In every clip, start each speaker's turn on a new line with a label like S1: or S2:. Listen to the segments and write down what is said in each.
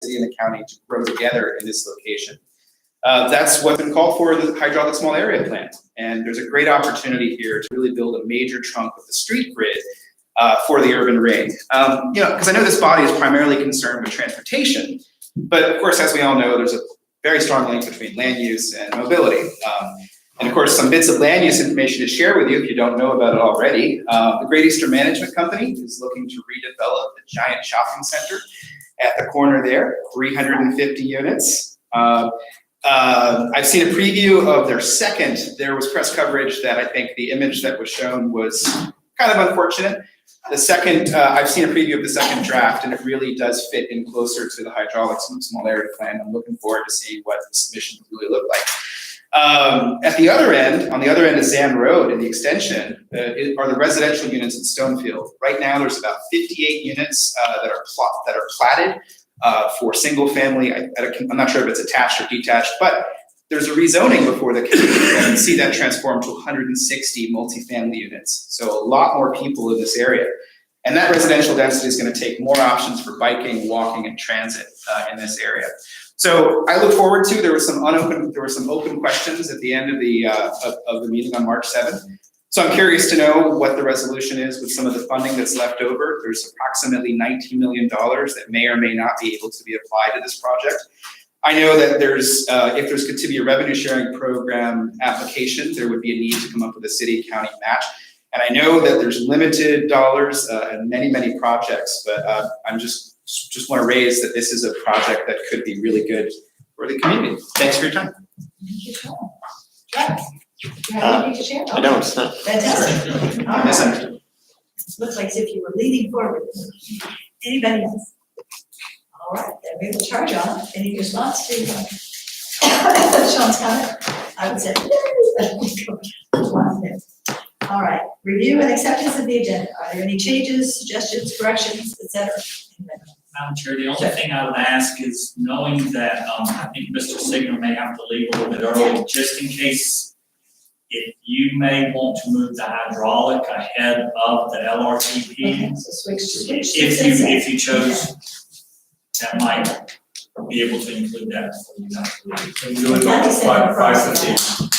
S1: city and the county to grow together in this location. That's what's been called for the hydraulic small area plan. And there's a great opportunity here to really build a major chunk of the street grid for the urban ring. Because I know this body is primarily concerned with transportation, but of course, as we all know, there's a very strong link between land use and mobility. And of course, some bits of land use information to share with you if you don't know about it already. The Great Eastern Management Company is looking to redevelop the giant shopping center at the corner there, 350 units. I've seen a preview of their second. There was press coverage that I think the image that was shown was kind of unfortunate. The second, I've seen a preview of the second draft, and it really does fit in closer to the hydraulic small area plan. I'm looking forward to seeing what the submission would really look like. At the other end, on the other end of Zan Road in the extension, are the residential units in Stonefield. Right now, there's about 58 units that are platted for single family. I'm not sure if it's attached or detached, but there's a rezoning before the community and see that transform to 160 multifamily units. So a lot more people in this area. And that residential density is going to take more options for biking, walking, and transit in this area. So I look forward to, there were some open questions at the end of the meeting on March 7th. So I'm curious to know what the resolution is with some of the funding that's left over. There's approximately $19 million that may or may not be able to be applied to this project. I know that there's, if there's to be a revenue sharing program application, there would be a need to come up with a city county match. And I know that there's limited dollars in many, many projects, but I'm just want to raise that this is a project that could be really good for the community. Thanks for your time.
S2: Thank you, Sean. Jack, do you have anything to share?
S3: I don't. It's not.
S2: Fantastic. All
S1: Yes,
S2: right. Looks like as if you were leaning forward. Anybody else? All right, then we will charge on. Any response to Sean's comment? I would say, all right, review and acceptance of the agenda. Are there any changes, suggestions, corrections, etc.?
S4: Madam Chair, the only thing I would ask is, knowing that I think Mr. Signer may have to leave a little bit early, just in case, if you may want to move the hydraulic ahead of the LRTP,
S2: Okay, so switch.
S4: if you chose, that might be able to include that before you have to leave.
S5: And do it about 5:15.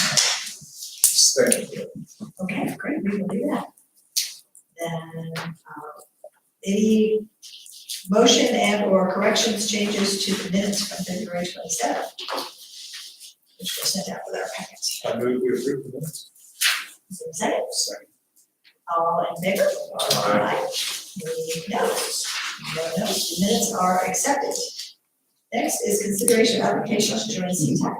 S2: Okay, great, we will do that. Then, any motion and or corrections, changes to the minutes from February 27th, which were sent out with our packets.
S5: I move we approve the minutes.
S2: Is there a second?
S5: Second.
S2: All in favor?
S5: Aye.
S2: Any noes? No noes, the minutes are accepted. Next is consideration of applications to join CTAC.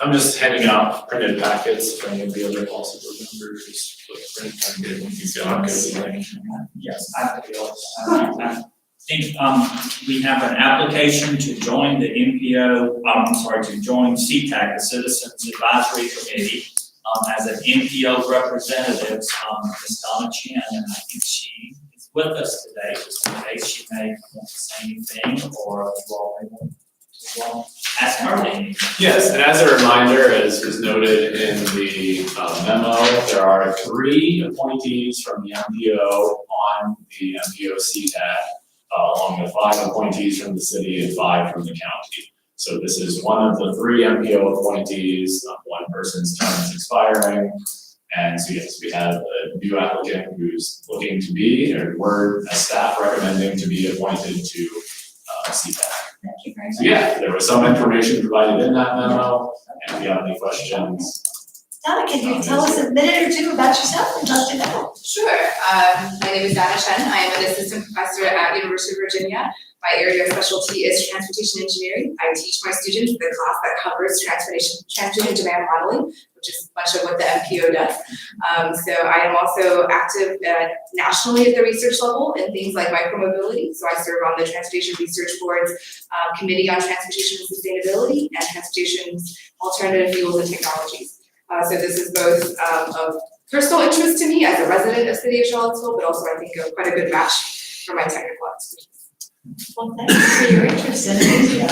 S5: I'm just handing out printed packets for any of the other policy board members. Print packet when you feel like.
S4: Yes, I think we have an application to join the to join CTAC, the Citizens Advisory Committee, as an NPO representative, Ms. Donna Chin, and I think she is with us today, just in case she may want to say anything, or you all may want to ask her anything.
S5: Yes, and as a reminder, as was noted in the memo, there are 3 appointees from the MPO on the MPO CTAC, along with 5 appointees from the city and 5 from the county. So this is one of the 3 MPO appointees. One person's term is expiring. And so yes, we have a new applicant who's looking to be, or we're as staff recommending to be appointed to CTAC.
S2: Thank you very much.
S5: So yeah, there was some information provided in that memo, and if you have any questions.
S2: Donna, can you tell us a minute or two about yourself? We'd love to know.
S6: Sure. My name is Donna Chen. I am an assistant professor at University of Virginia. My area of specialty is transportation engineering. I teach my students the class that covers transportation demand modeling, which is much of what the MPO does. So I am also active nationally at the research level in things like micromobility. So I serve on the Transportation Research Board's Committee on Transportation and Sustainability and Transportation's Alternative Fuels and Technologies. So this is both of personal interest to me as a resident of the city of Charlottesville, but also I think quite a good match for my technical expertise.
S2: Well, thank you for your interest in it.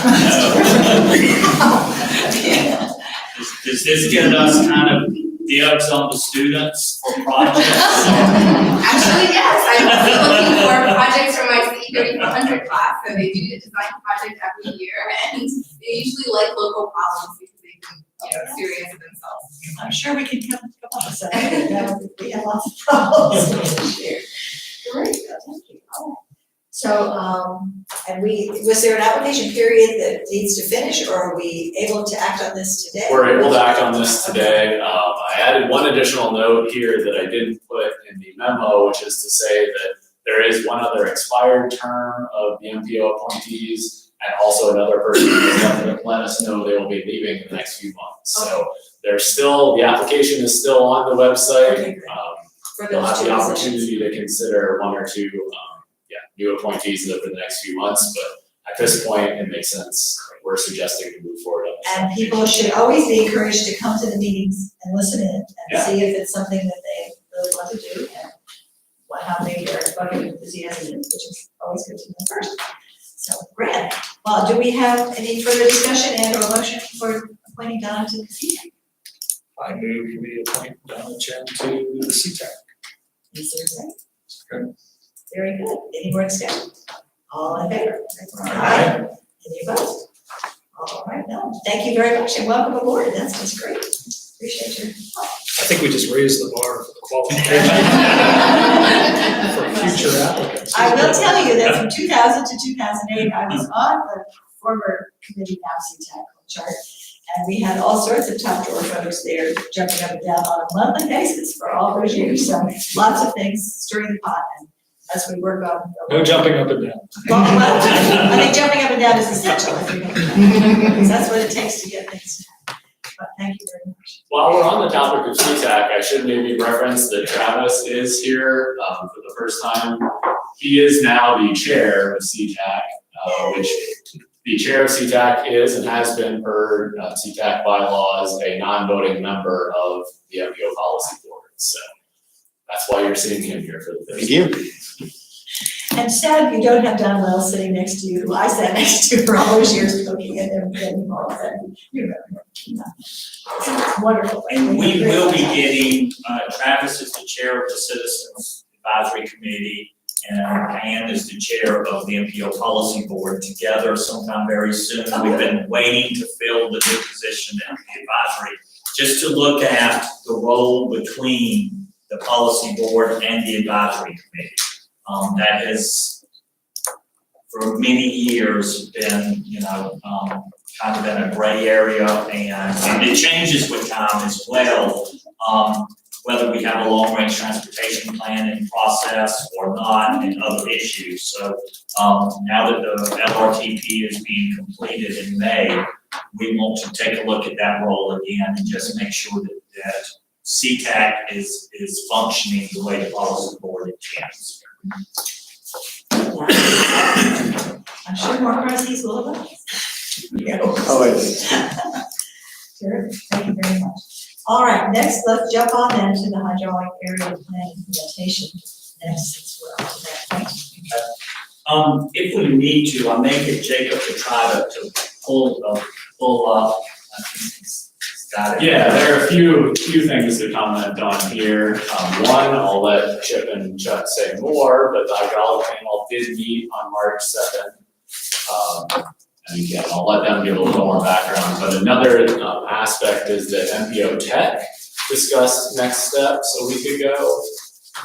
S4: Does this give us kind of dibs on the students for projects?
S6: Actually, yes. I'm looking for projects from my 3400 class, so they do a design project every year, and they usually like local problems because they can, experience it themselves.
S2: I'm sure we can come up with something. We have lots of problems to share. Great, thank you. All right. So, and was there an application period that needs to finish, or are we able to act on this today?
S5: We're able to act on this today. I added one additional note here that I didn't put in the memo, which is to say that there is one other expired term of the MPO appointees, and also another person who has let us know they will be leaving in the next few months. So there's still, the application is still on the website.
S2: Okay, great. For
S5: You'll have
S2: those
S5: the
S2: two
S5: opportunity to consider one or two, new appointees over the next few months, but at this point, it makes sense. We're suggesting to move forward on this.
S2: And people should always be encouraged to come to the meetings and listen in and see if it's something that they really want to do and how big their bucket of enthusiasm is, which is always good to know first. So, great. Well, do we have any further discussion and or motion for appointing Donna to the CTAC?
S3: I move we appoint Donna Chen to the CTAC.
S2: Is there a
S3: Okay.
S2: Very good. Any more discussion? All in favor?
S3: Aye.
S2: Any opposed? All right, no. Thank you very much and welcome aboard. That's just great. Appreciate your help.
S3: I think we just raised the bar for the qualification for future applicants.
S2: I will tell you that from 2000 to 2008, I was on the former committee, now CTAC chart, and we had all sorts of top drawer folks there jumping up and down on a monthly basis for all those years. So lots of things stirring the pot, and as we work on.
S3: No jumping up and down.
S2: Well, I think jumping up and down is essential, I think, because that's what it takes to get things done. But thank you very much.
S5: While we're on the topic of CTAC, I should maybe reference that Travis is here for the first time. He is now the chair of CTAC, which the chair of CTAC is and has been per CTAC bylaws a non-voting member of the MPO policy board. So that's why you're seeing him here for the first time.
S7: Thank you.
S2: And sad you don't have Don Wells sitting next to you, who I sat next to for all those years looking at him getting involved. And you remember. It's wonderful.
S4: And we will be getting, Travis is the chair of the Citizens Advisory Committee, and Ann is the chair of the MPO Policy Board together sometime very soon. We've been waiting to fill the new position in the advisory, just to look at the role between the policy board and the advisory committee. That has, for many years, been, kind of in a gray area, and it changes with time as well. Whether we have a long-range transportation plan in process or not, and other issues. So now that the LRTP is being completed in May, we want to take a look at that role again and just make sure that CTAC is functioning the way the policy board intends.
S2: I'm sure more crises will arise.
S7: Always.
S2: Sure, thank you very much. All right, next, let's jump on then to the hydraulic area plan implementation next, since we're on to that point.
S4: If we need to, I may get Jacob to try to pull up. I think he's got it.
S5: Yeah, there are a few things to comment on here. One, I'll let Chip and Chuck say more, but the hydraulic panel did meet on March 7th. And again, I'll let them give a little more background, but another aspect is that MPO Tech discussed next steps a week ago.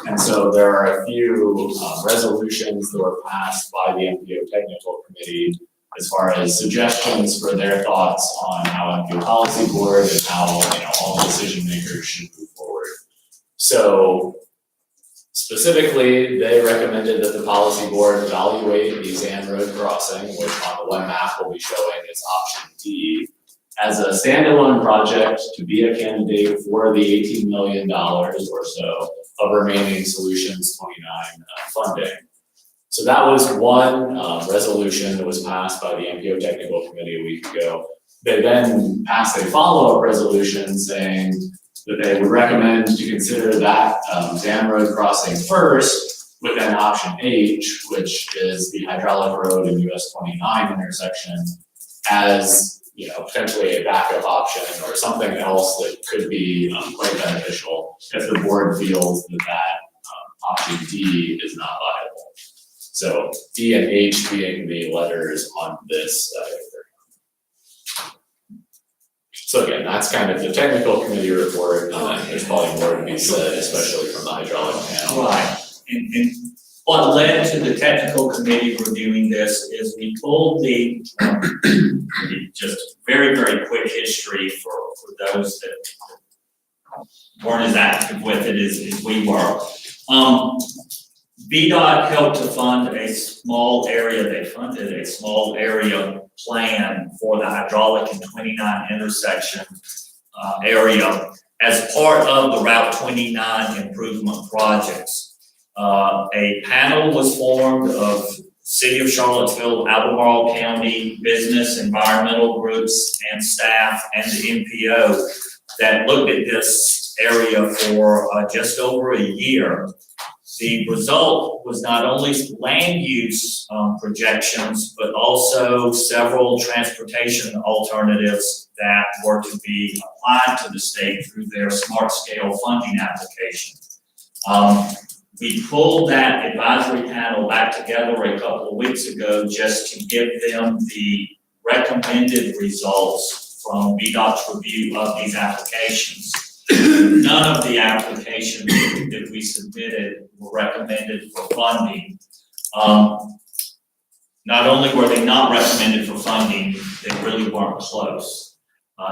S5: And so there are a few resolutions that were passed by the MPO Technical Committee as far as suggestions for their thoughts on how MPO Policy Board and how all the decision makers should move forward. So specifically, they recommended that the policy board evaluate the Zan Road crossing, which on the one map will be showing as option D, as a standalone project to be a candidate for the $18 million or so of remaining Solutions 29 funding. So that was one resolution that was passed by the MPO Technical Committee a week ago. They then passed a follow-up resolution saying that they would recommend to consider that Zan Road crossing first, with then option H, which is the hydraulic road and US 29 intersection, as potentially a backup option or something else that could be quite beneficial if the board feels that option D is not viable. So D and H being the letters on this. So again, that's kind of the technical committee report, and there's probably more to be said, especially from the hydraulic panel.
S4: Right, and what led to the technical committee reviewing this is we pulled the just very, very quick history for those that weren't as active with it as we were. VDOT helped to fund a small area, they funded a small area plan for the hydraulic and 29 intersection area as part of the Route 29 improvement projects. A panel was formed of City of Charlottesville, Albemarle County, business, environmental groups, and staff, and the NPO that looked at this area for just over a year. The result was not only land use projections, but also several transportation alternatives that were to be applied to the state through their smart scale funding application. We pulled that advisory panel back together a couple of weeks ago just to give them the recommended results from VDOT's review of these applications. None of the applications that we submitted were recommended for funding. Not only were they not recommended for funding, they really weren't close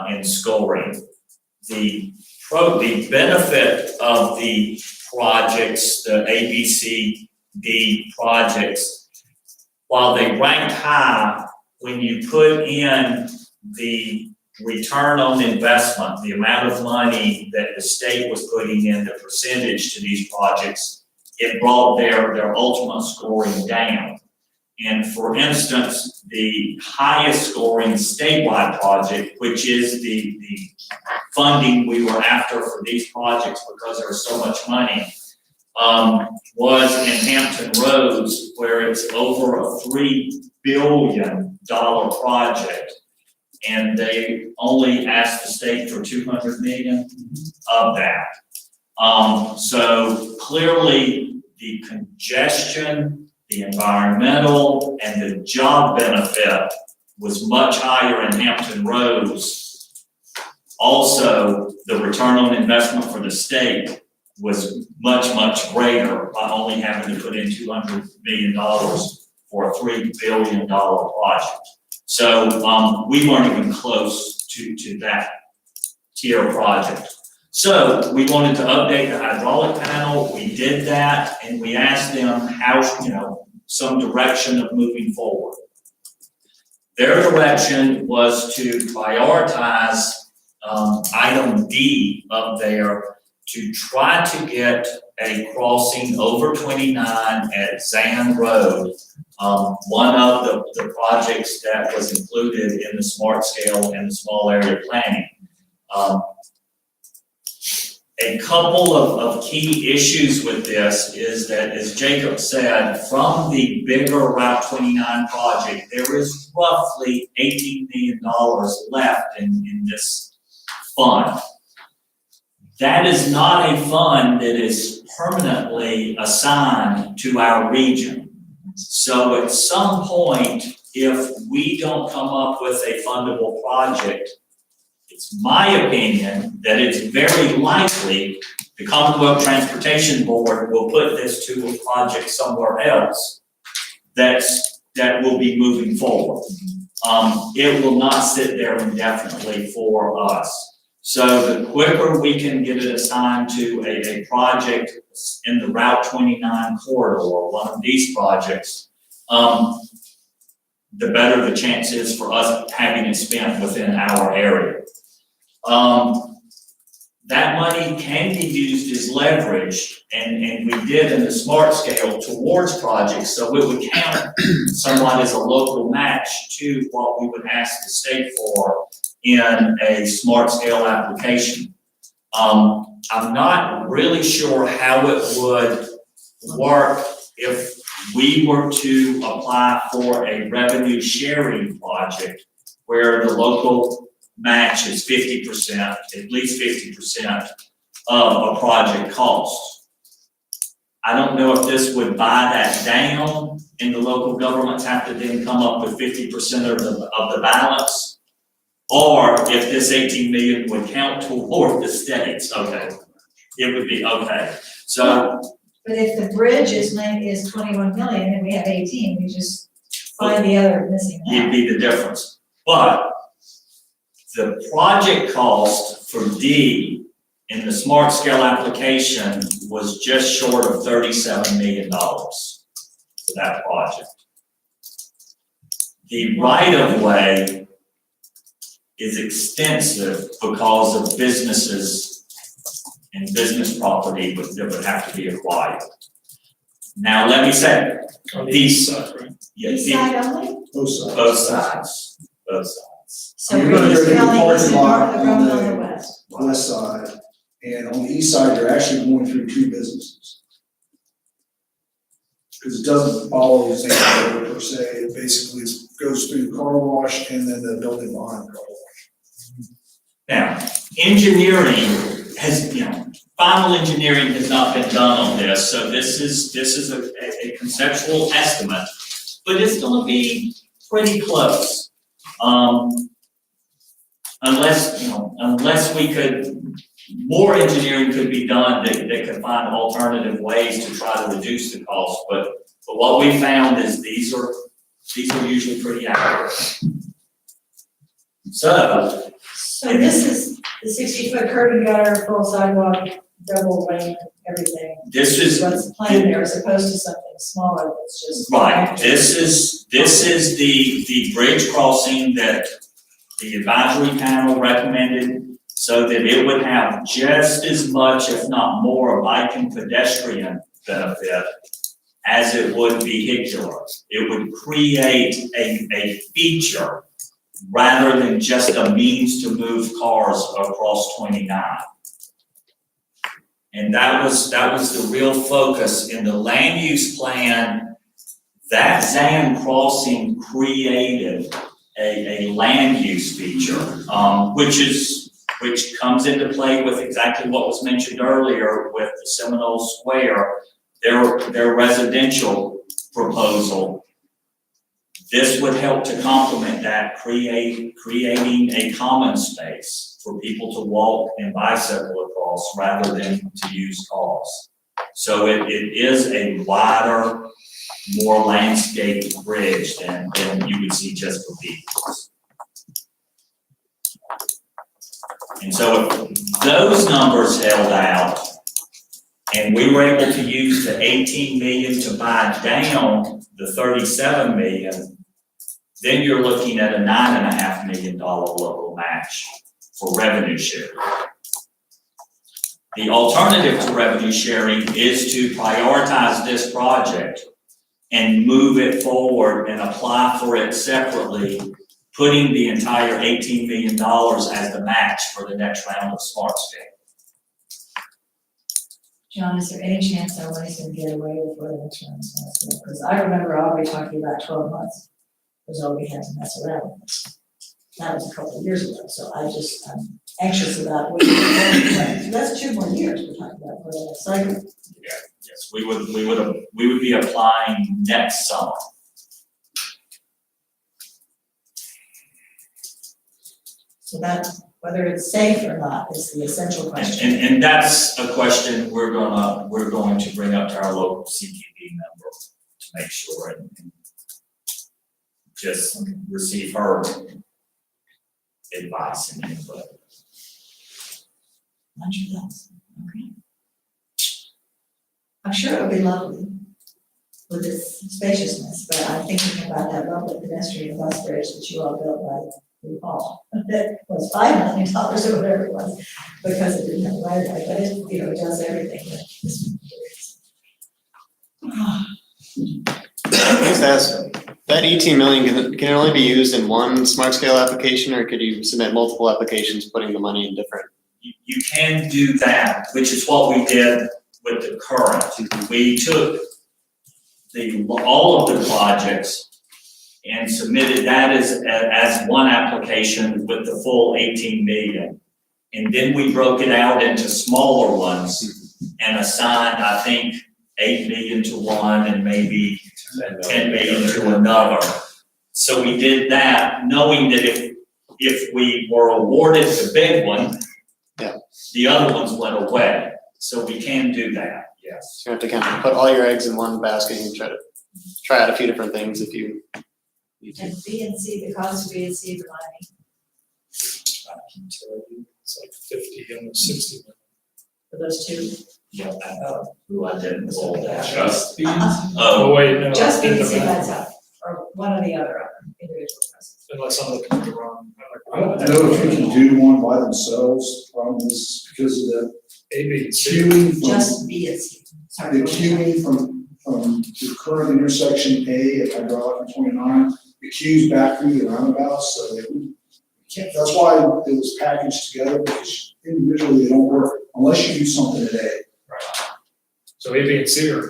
S4: in scoring. The benefit of the projects, the A, B, C, D projects, while they ranked high, when you put in the return on investment, the amount of money that the state was putting in, the percentage to these projects, it brought their ultimate scoring down. And for instance, the highest scoring statewide project, which is the funding we were after for these projects because there was so much money, was in Hampton Roads, where it's over a $3 billion project. And they only asked the state for 200 million of that. So clearly the congestion, the environmental, and the job benefit was much higher in Hampton Roads. Also, the return on investment for the state was much, much greater by only having to put in $200 million for a $3 billion project. So we weren't even close to that tier project. So we wanted to update the hydraulic panel. We did that, and we asked them how, some direction of moving forward. Their direction was to prioritize item D up there to try to get a crossing over 29 at Zan Road. One of the projects that was included in the smart scale and the small area planning. A couple of key issues with this is that, as Jacob said, from the bigger Route 29 project, there is roughly $18 million left in this fund. That is not a fund that is permanently assigned to our region. So at some point, if we don't come up with a fundable project, it's my opinion that it's very likely the Commonwealth Transportation Board will put this to a project somewhere else that will be moving forward. It will not sit there indefinitely for us. So the quicker we can get it assigned to a project in the Route 29 corridor, one of these projects, the better the chance is for us having it spent within our area. That money can be used as leverage, and we did in the smart scale towards projects, so it would count somewhat as a local match to what we would ask the state for in a smart scale application. I'm not really sure how it would work if we were to apply for a revenue sharing project where the local match is 50%, at least 50% of a project cost. I don't know if this would buy that down and the local governments have to then come up with 50% of the balance. Or if this 18 million would count toward the states, okay, it would be okay. So
S2: But if the bridge is 21 million and we have 18, we just find the other missing
S4: it'd
S2: amount.
S4: be the difference. But the project cost for D in the smart scale application was just short of $37 million for that project. The right-of-way is extensive because of businesses and business property that would have to be acquired. Now, let me say,
S3: On the
S4: these,
S3: east side, right?
S4: yeah,
S2: East side only?
S7: Both sides.
S4: both sides, both sides.
S2: So
S7: You're
S2: we're
S7: gonna
S2: east
S7: do a
S2: on the
S7: parking
S2: east and
S7: lot
S2: north,
S7: on
S2: the road
S7: the-
S2: on the west.
S7: West side, and on the east side, you're actually going through two businesses. Because it doesn't follow the same road per se, it basically goes through the car wash and then the building behind the car wash.
S4: Now, engineering has, final engineering has not been done on this, so this is a conceptual estimate, but it's gonna be pretty close. Unless we could, more engineering could be done that could find alternative ways to try to reduce the cost, but what we found is these are usually pretty accurate. So,
S2: this is the 60-foot curb and gutter, full sidewalk, double lane, everything.
S4: this is,
S2: What's the plan there as opposed to something smaller that's just.
S4: right, this is the bridge crossing that the advisory panel recommended so that it would have just as much, if not more, bike and pedestrian benefit as it would vehicular. It would create a feature rather than just a means to move cars across 29. And that was the real focus in the land use plan. That Zan crossing created a land use feature, which comes into play with exactly what was mentioned earlier with the Seminole Square, their residential proposal. This would help to complement that, creating a common space for people to walk and bicycle across rather than to use cars. So it is a wider, more landscaped bridge than you would see just for vehicles. And so if those numbers held out, and we were able to use the 18 million to buy down the 37 million, then you're looking at a $9.5 million local match for revenue sharing. The alternative to revenue sharing is to prioritize this project and move it forward and apply for it separately, putting the entire $18 million as the match for the next round of Smart Scale.
S2: John, is there any chance our money's gonna get away before the next round? Because I remember already talking about 12 months was all we had to mess around with. That was a couple of years ago, so I'm anxious about what so that's 2 more years we're talking about for the next cycle.
S4: Yes, we would be applying next summer.
S2: So that, whether it's safe or not is the essential question.
S4: And that's a question we're going to bring up to our local CTP member to make sure and just receive her advice and input.
S2: Okay. I'm sure it'll be lovely with its spaciousness, but I'm thinking about that lovely pedestrian bus bridge that you all built by the fall. That was $5 million or whatever it was, because it didn't have right away, but it, it does everything that this one does.
S8: Ask, that 18 million, can it only be used in one smart scale application, or could you submit multiple applications putting the money in different?
S4: You can do that, which is what we did with the current. We took all of the projects and submitted that as one application with the full 18 million. And then we broke it out into smaller ones and assigned, I think, 8 million to one and maybe 10 million to another. So we did that, knowing that if we were awarded the big one,
S8: Yeah.
S4: the other ones went away. So we can do that, yes.
S8: So you have to kind of put all your eggs in one basket and try out a few different things if you need to.
S2: And B and C, the cost of B and C, remind me,
S3: I can tell you, it's like 50 and 60 million.
S2: for those two.
S4: Yeah, I didn't roll that.
S5: Just these?
S3: Oh, wait, no.
S2: Just B
S3: in
S2: and
S3: the
S2: C,
S3: back.
S2: that's up, or one or the other of them, individual prices.
S3: Unless I'm looking at the wrong.
S7: I don't know if you can do one by themselves, problem is because of the
S3: A, B, and C.
S7: queuing from.
S2: Just B and C, sorry.
S7: The queuing from the current intersection A at hydraulic and 29, the queues back through the roundabouts, so they can't, that's why it was packaged together, because individually they don't work unless you do something at A.
S3: So A, B, and C are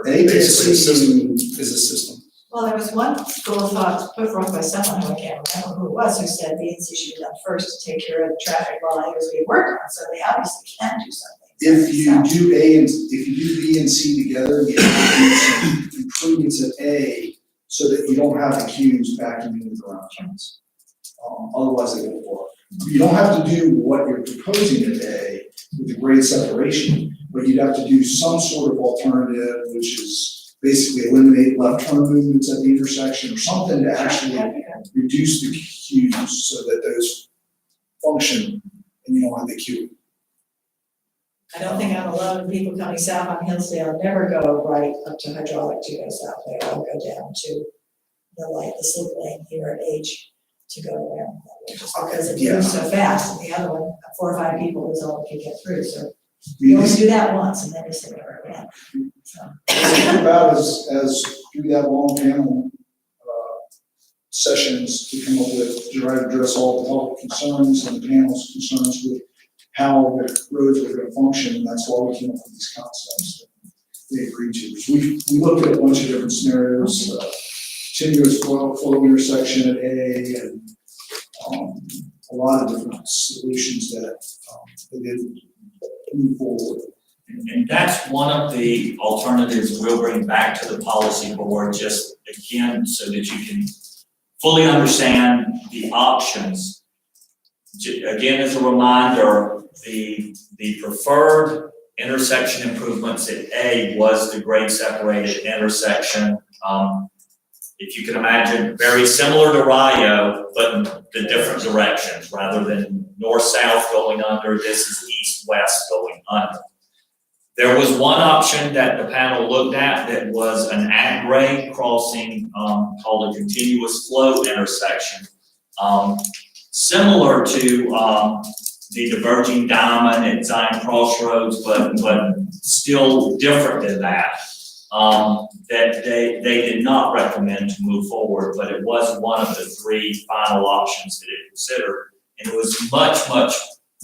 S7: A to
S3: basically a system.
S7: C is a system.
S2: Well, there was one school of thought put forth by someone, who I can't remember who it was, who said B and C should be done first to take care of the traffic while A was being worked on, so they obviously can do something.
S7: If you do if you do B and C together, you have to do some improvements at A so that you don't have the queues backing into the roundabouts. Otherwise they won't work. You don't have to do what you're proposing at A with the grade separation, but you'd have to do some sort of alternative, which is basically eliminate left turn movements at the intersection or something to actually reduce the queues so that those function and you don't have the queue.
S2: I don't think I'm alone, people coming south on Hillsdale never go right up to hydraulic to go south, they all go down to the light, the slip lane here at H to go around that way, just because it moves so fast, and the other one, 4 or 5 people is all we can get through, so you only do that once, and then you say, all right, yeah. So,
S7: Think about as through that long panel sessions to come up with, to try to address all the public concerns and the panel's concerns with how the roads are gonna function, and that's why we came up with these concepts that they agreed to. So we looked at a bunch of different scenarios, continuous flow intersection at A, and a lot of different solutions that they didn't move forward.
S4: And that's one of the alternatives we'll bring back to the policy board, just again, so that you can fully understand the options. Again, as a reminder, the preferred intersection improvements at A was the grade separated intersection. If you can imagine, very similar to Rio, but in the different directions, rather than north-south going under, this is east-west going under. There was one option that the panel looked at that was an at-grade crossing, called a continuous flow intersection. Similar to the diverging diamond at Zion Crossroads, but still different than that. That they did not recommend to move forward, but it was one of the 3 final options that it considered. And it was much, much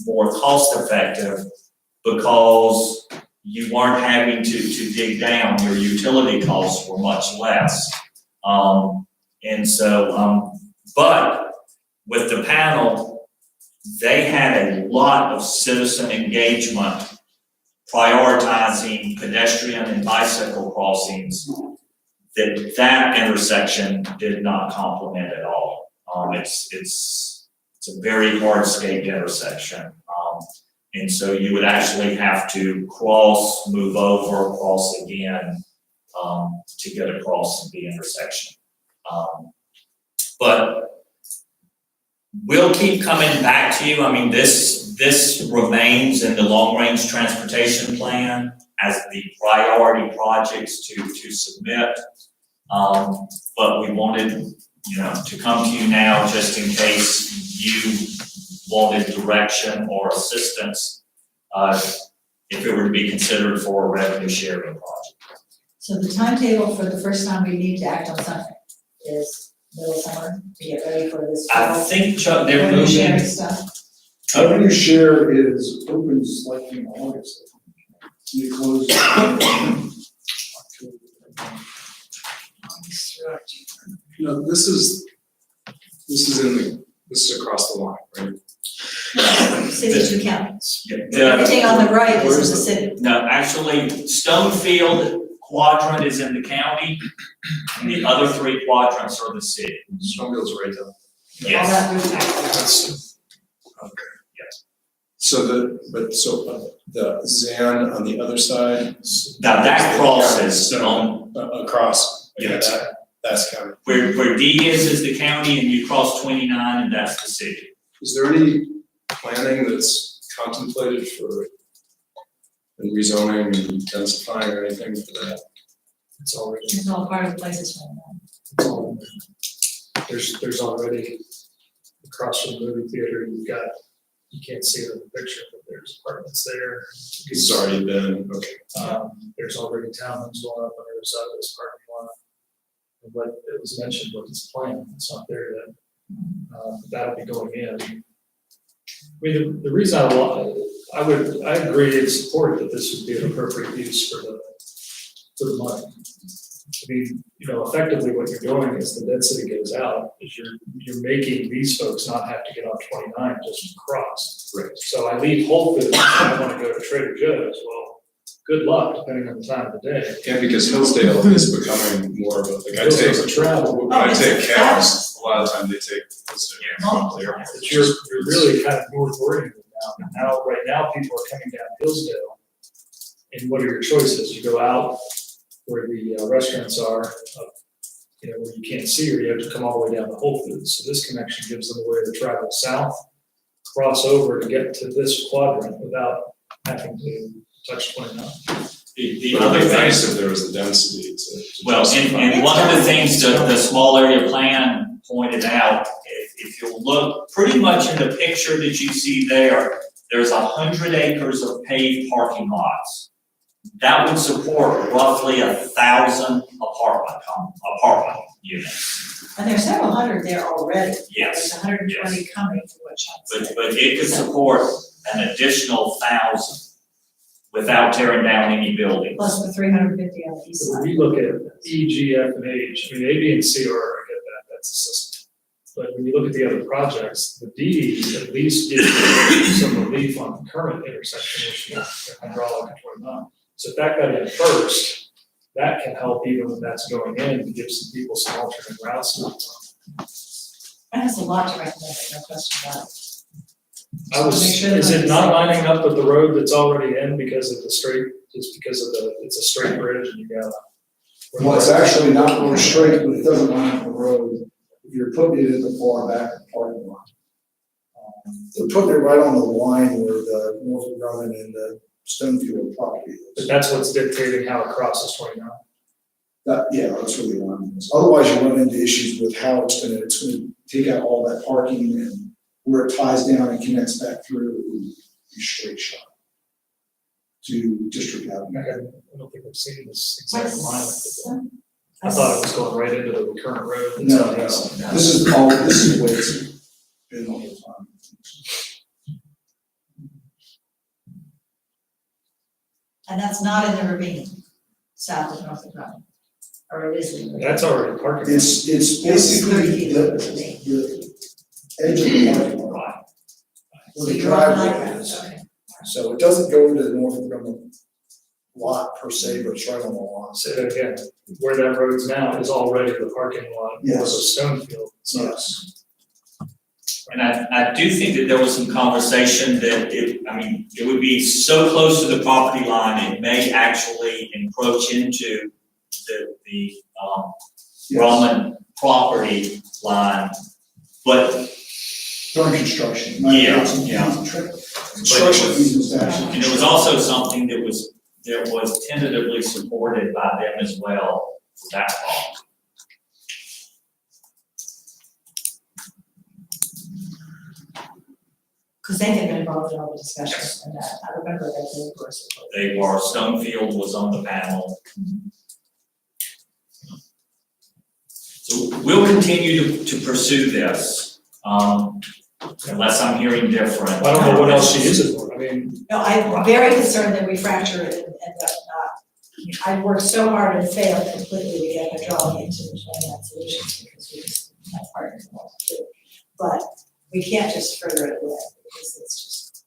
S4: more cost effective because you weren't having to dig down, your utility costs were much less. But with the panel, they had a lot of citizen engagement prioritizing pedestrian and bicycle crossings that intersection did not complement at all. It's a very hardscape intersection. And so you would actually have to cross, move over, cross again, to get across the intersection. But we'll keep coming back to you. I mean, this remains in the long-range transportation plan as the priority projects to submit. But we wanted, to come to you now just in case you wanted direction or assistance, if it were to be considered for a revenue sharing project.
S2: So the timetable for the first time we need to act on something is middle summer to get ready for this.
S4: I think, Chuck, they're
S2: revenue sharing
S4: moving.
S2: stuff.
S7: Revenue share is opens like in August. You close.
S9: No, this is across the line, right?
S2: City to counties.
S4: Yeah,
S2: Everything on the right is in the city.
S4: No, actually, Stonefield quadrant is in the county, and the other 3 quadrants are the city.
S9: Snowmobile's right there.
S2: All
S4: Yes.
S2: that roof access.
S9: That's, okay. Yes. So the Zan on the other side.
S4: Now that crosses
S9: So,
S4: on,
S9: across.
S4: Yes.
S9: That's county.
S4: where D is the county, and you cross 29, and that's the city.
S9: Is there any planning that's contemplated for and rezoning and densifying or anything for that?
S3: It's already,
S2: It's all part of the places right now.
S3: it's all, there's already, across from the movie theater, you've got, you can't see it in the picture, but there's apartments there.
S9: It's already been, okay.
S3: There's already townhomes going up on the other side of this parking lot. And what it was mentioned was this plan, it's not there yet. That'll be going in. I mean, the reason I agree and support that this would be an appropriate use for the money. I mean, effectively what you're doing is the density goes out, is you're making these folks not have to get on 29 just to cross.
S9: Right.
S3: So I leave Whole Foods, I wanna go to Trader Joe's, well, good luck, depending on the time of the day.
S9: Yeah, because Hillsdale is becoming more of a, like I
S3: Those
S9: take,
S3: are travel.
S9: when I
S2: Oh,
S9: take
S2: it's
S9: cabs, a lot of times they take Hillsdale.
S2: Oh.
S3: But you're really kind of north oriented now. Right now, people are coming down Hillsdale. And what are your choices? You go out where the restaurants are, where you can't see, or you have to come all the way down to Whole Foods. So this connection gives them a way to travel south, cross over to get to this quadrant without having to touch 29.
S4: The
S9: But
S4: other
S9: it'd be
S4: thing,
S9: nice if there was a density to
S4: well,
S9: justify.
S4: and one of the things that the small area plan pointed out, if you look pretty much in the picture that you see there, there's 100 acres of paved parking lots. That would support roughly 1,000 apartment units.
S2: And there's several hundred there already.
S4: Yes,
S2: There's 120 coming from what Sean said.
S4: but it could support an additional 1,000 without tearing down any buildings.
S2: Plus the 350 on the east
S3: So
S2: side.
S3: when we look at E, G, F, and H, I mean, A, B, and C are, I get that, that's a system. But when you look at the other projects, the D at least gives you some relief on the current intersection issue, the hydraulic and 29. So if that got in first, that can help even when that's going in, to give some people some alternate routes.
S2: That has a lot to recommend, no question about it.
S3: Is it not lining up with the road that's already in because of the straight, just because of it's a straight bridge and you got.
S7: Well, it's actually not really straight, but it doesn't line up the road. You're putting it in the far back of the parking lot. They're putting it right on the line where the Norfolk Grumman and the Stonefield property
S3: But
S7: is.
S3: that's what's dictating how it crosses 29.
S7: Yeah, that's really the line. Otherwise, you run into issues with how it's gonna take out all that parking and where it ties down and connects back through, it would be straight shot to District Avenue.
S3: I don't think I've seen this exact line.
S2: What's-
S3: I thought it was going right into the current road. that's
S7: No,
S3: on the
S7: no,
S3: east side.
S7: this is the way it's been all the time.
S2: And that's not in the ravine, south of Norfolk Road, or it is in the ravine.
S3: That's already parking.
S7: It's basically the edge of the parking lot,
S2: Right.
S7: where
S2: So
S7: the
S2: you're on
S7: driveway
S2: that,
S7: is.
S2: okay.
S7: So it doesn't go into the Norfolk Grumman lot per se, but it's right on the lawn.
S3: I'll say that again, where that road's now is already the parking lot for the
S7: Yes.
S3: Stonefield. So
S7: Yes.
S4: And I do think that there was some conversation that it would be so close to the property line, it may actually encroach into the Grumman property line. But,
S7: During construction.
S4: Yeah.
S7: Construction easements actually.
S4: and it was also something that was tentatively supported by them as well for that long.
S2: Because they had been involved in all the discussions and that, I remember that they were supportive.
S4: They were, Stonefield was on the panel. So we'll continue to pursue this, unless I'm hearing different.
S3: I don't know what else she uses it for, I mean,
S2: No, I'm very concerned that we fracture it and end up not, I've worked so hard and failed completely to get hydraulic into the 29 solutions because we just have partners in what to do. But we can't just further it away because it's just,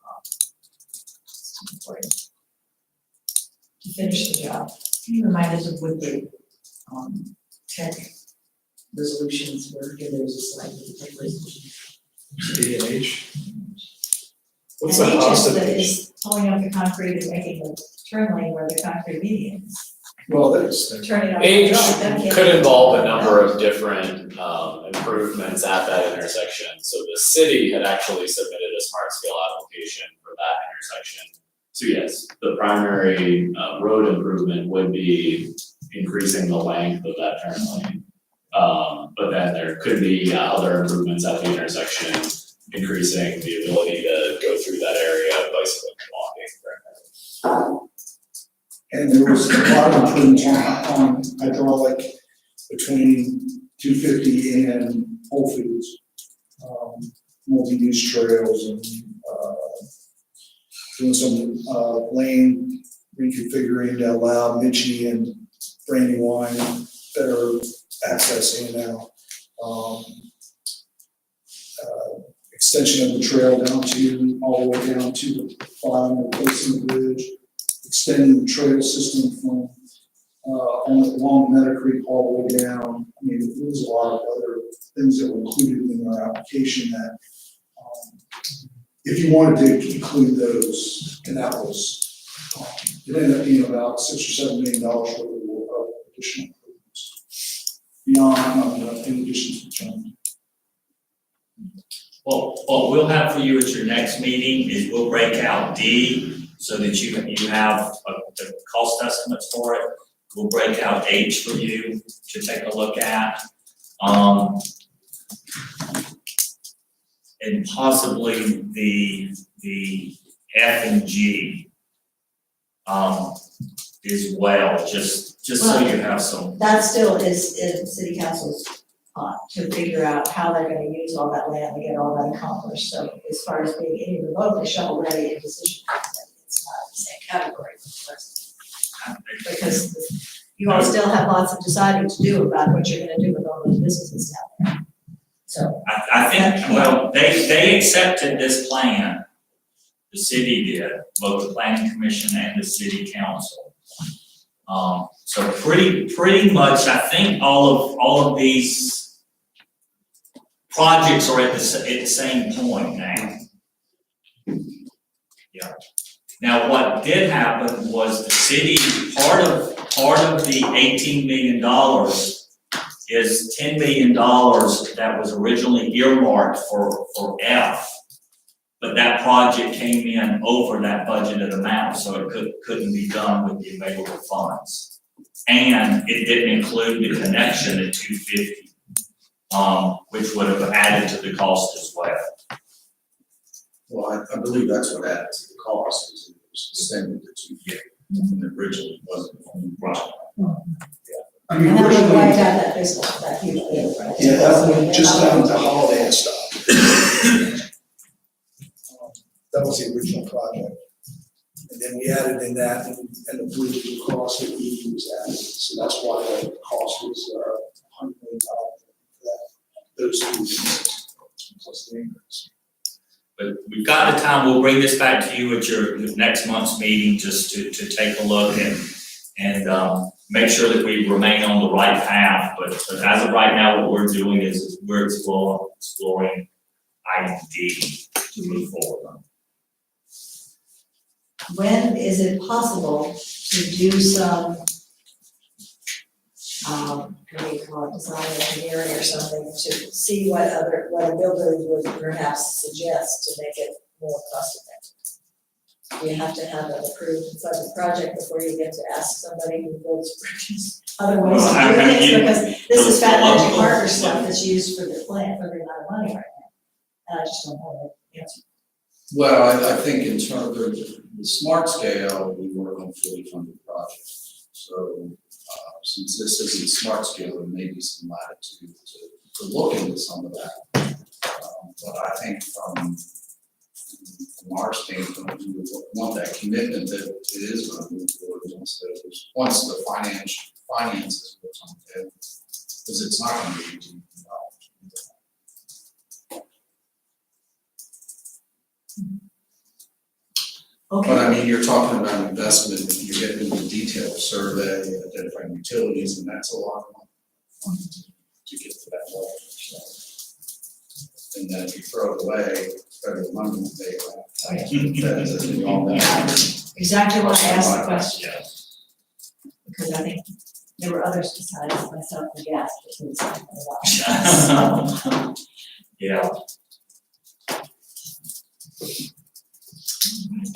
S2: it's important to finish the job. Can you remind us of what the, tech resolutions were, if there was a slide with the tech resolution?
S3: D and H. What's
S2: And
S3: the cost of
S2: that
S3: H?
S2: is pulling up the concrete and making the turn lane where the concrete median is.
S7: Well, there's,
S2: Turning on.
S5: H
S2: that can't
S5: could
S2: be-
S5: involve a number of different improvements at that intersection. So the city had actually submitted a smart scale application for that intersection. So yes, the primary road improvement would be increasing the length of that turn lane. But then there could be other improvements at the intersection, increasing the ability to go through that area, bicycling and walking.
S7: and there was a lot of improvements on hydraulic between 250 and Whole Foods. Multi-use trails and, doing some, lane reconfiguring to allow Mitchie and Brandywine better access in and out. Extension of the trail down to, all the way down to the bottom, replacing the bridge, extending the trail system from, along Meadow Creek all the way down. I mean, there's a lot of other things that were included in our application that, if you wanted to include those, and that was, it ended up being about $6 or $7 million worth of additional improvements. Beyond, in addition to the term.
S4: Well, what we'll have for you at your next meeting is we'll break out D so that you have the cost estimates for it. We'll break out H for you to take a look at. And possibly the F and G as well, just so you have some.
S2: That still is in city council's to figure out how they're gonna use all that land to get all that accomplished. So as far as being any remotely shovel ready and decision ready, it's not the same category because you all still have lots of deciding to do about what you're gonna do with all those businesses down there. So.
S4: I think, well, they accepted this plan, the city did, both the planning commission and the city council. So pretty much, I think all of these projects are at the same point now. Yeah. Now, what did happen was the city, part of the $18 million is $10 million that was originally earmarked for F. But that project came in over that budgeted amount, so it couldn't be done with the available funds. And it didn't include the connection at 250, which would have added to the cost as well.
S10: Well, I believe that's what added to the cost, is it was extended to 250, and originally wasn't.
S4: Right.
S7: I mean,
S2: And that would
S7: originally,
S2: wipe out that business, that huge deal, right?
S7: yeah, that went just down to Holiday and stuff. That was the original project. And then we added in that, and the bridge across the E was added, so that's why the cost was $100 million for that, those two businesses, plus the increase.
S4: But we've got the time, we'll bring this back to you at your next month's meeting, just to take a look and make sure that we remain on the right path. But as of right now, what we're doing is we're exploring item D to move forward on.
S2: When is it possible to do some, what do you call it, design engineering or something, to see what a builder would perhaps suggest to make it more cost effective? Do you have to have an approved project before you get to ask somebody who builds bridges other ways to do things? Because this is fat magic marker stuff that's used for the plant, for the amount of money right now. And I just don't know the answer.
S10: Well, I think in terms of the smart scale, we work on fully funded projects. So, since this isn't smart scale, there may be some latitude to look into some of that. But I think from our standpoint, we would want that commitment that it is going to move forward once the finances goes on the table, because it's not going to be easy.
S2: Okay.
S10: But I mean, you're talking about investment, you're get into the detailed survey, identifying utilities, and that's a lot of money to get to that level, so. And then if you throw it away, federal money will pay back. That's, as we all know.
S2: Exactly why I asked the question,
S4: Yeah.
S2: because I think there were others besides myself who gasped at least that.
S4: Yeah.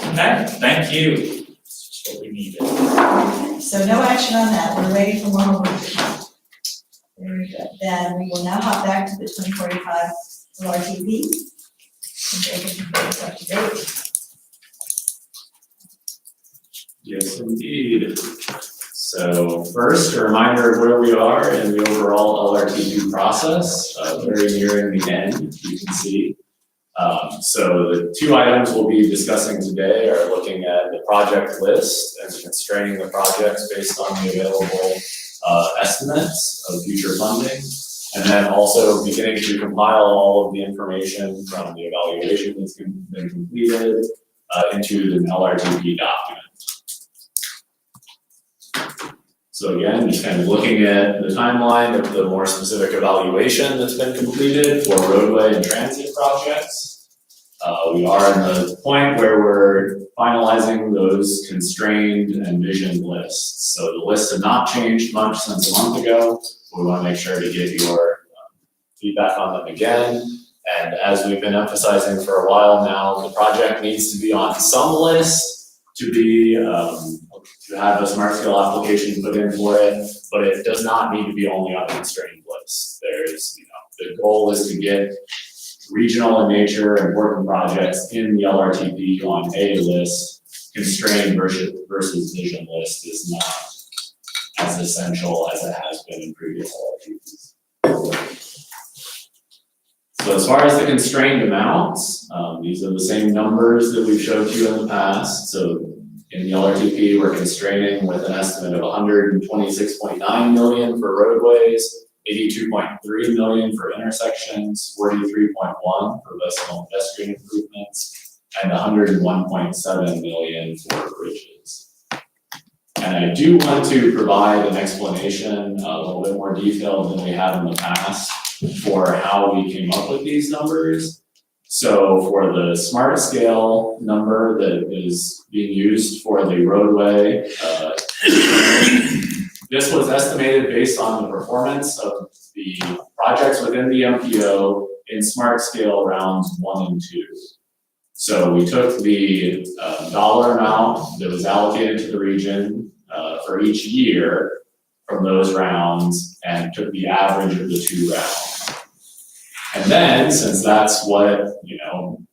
S4: Okay, thank you. That's just what we needed.
S2: So no action on that, we're ready for more homework. Very good, then we will now hop back to the 2045 LRTP. And they can bring us up to date.
S5: Yes, indeed. So first, a reminder of where we are in the overall LRTP process, very nearing the end, you can see. So the two items we'll be discussing today are looking at the project list and constraining the projects based on the available estimates of future funding. And then also beginning to compile all of the information from the evaluation that's been completed into the LRTP document. So again, just kind of looking at the timeline of the more specific evaluation that's been completed for roadway and transit projects. We are in the point where we're finalizing those constrained and vision lists. So the lists have not changed much since a month ago. We want to make sure to get your feedback on them again. And as we've been emphasizing for a while now, the project needs to be on some list to be to have a smart scale application put in for it, but it does not need to be only on a constrained list. There's, the goal is to get regional in nature important projects in the LRTP on a list. Constrained versus vision list is not as essential as it has been in previous LRTPs. So as far as the constrained amounts, these are the same numbers that we've showed you in the past. So in the LRTP, we're constraining with an estimate of 126.9 million for roadways, 82.3 million for intersections, 43.1 for bicycle and pedestrian improvements, and 101.7 million for bridges. And I do want to provide an explanation, a little bit more detailed than we have in the past, for how we came up with these numbers. So for the smart scale number that is being used for the roadway, this was estimated based on the performance of the projects within the MPO in smart scale rounds 1 and 2. So we took the dollar amount that was allocated to the region for each year from those rounds and took the average of the 2 rounds. And then, since that's what,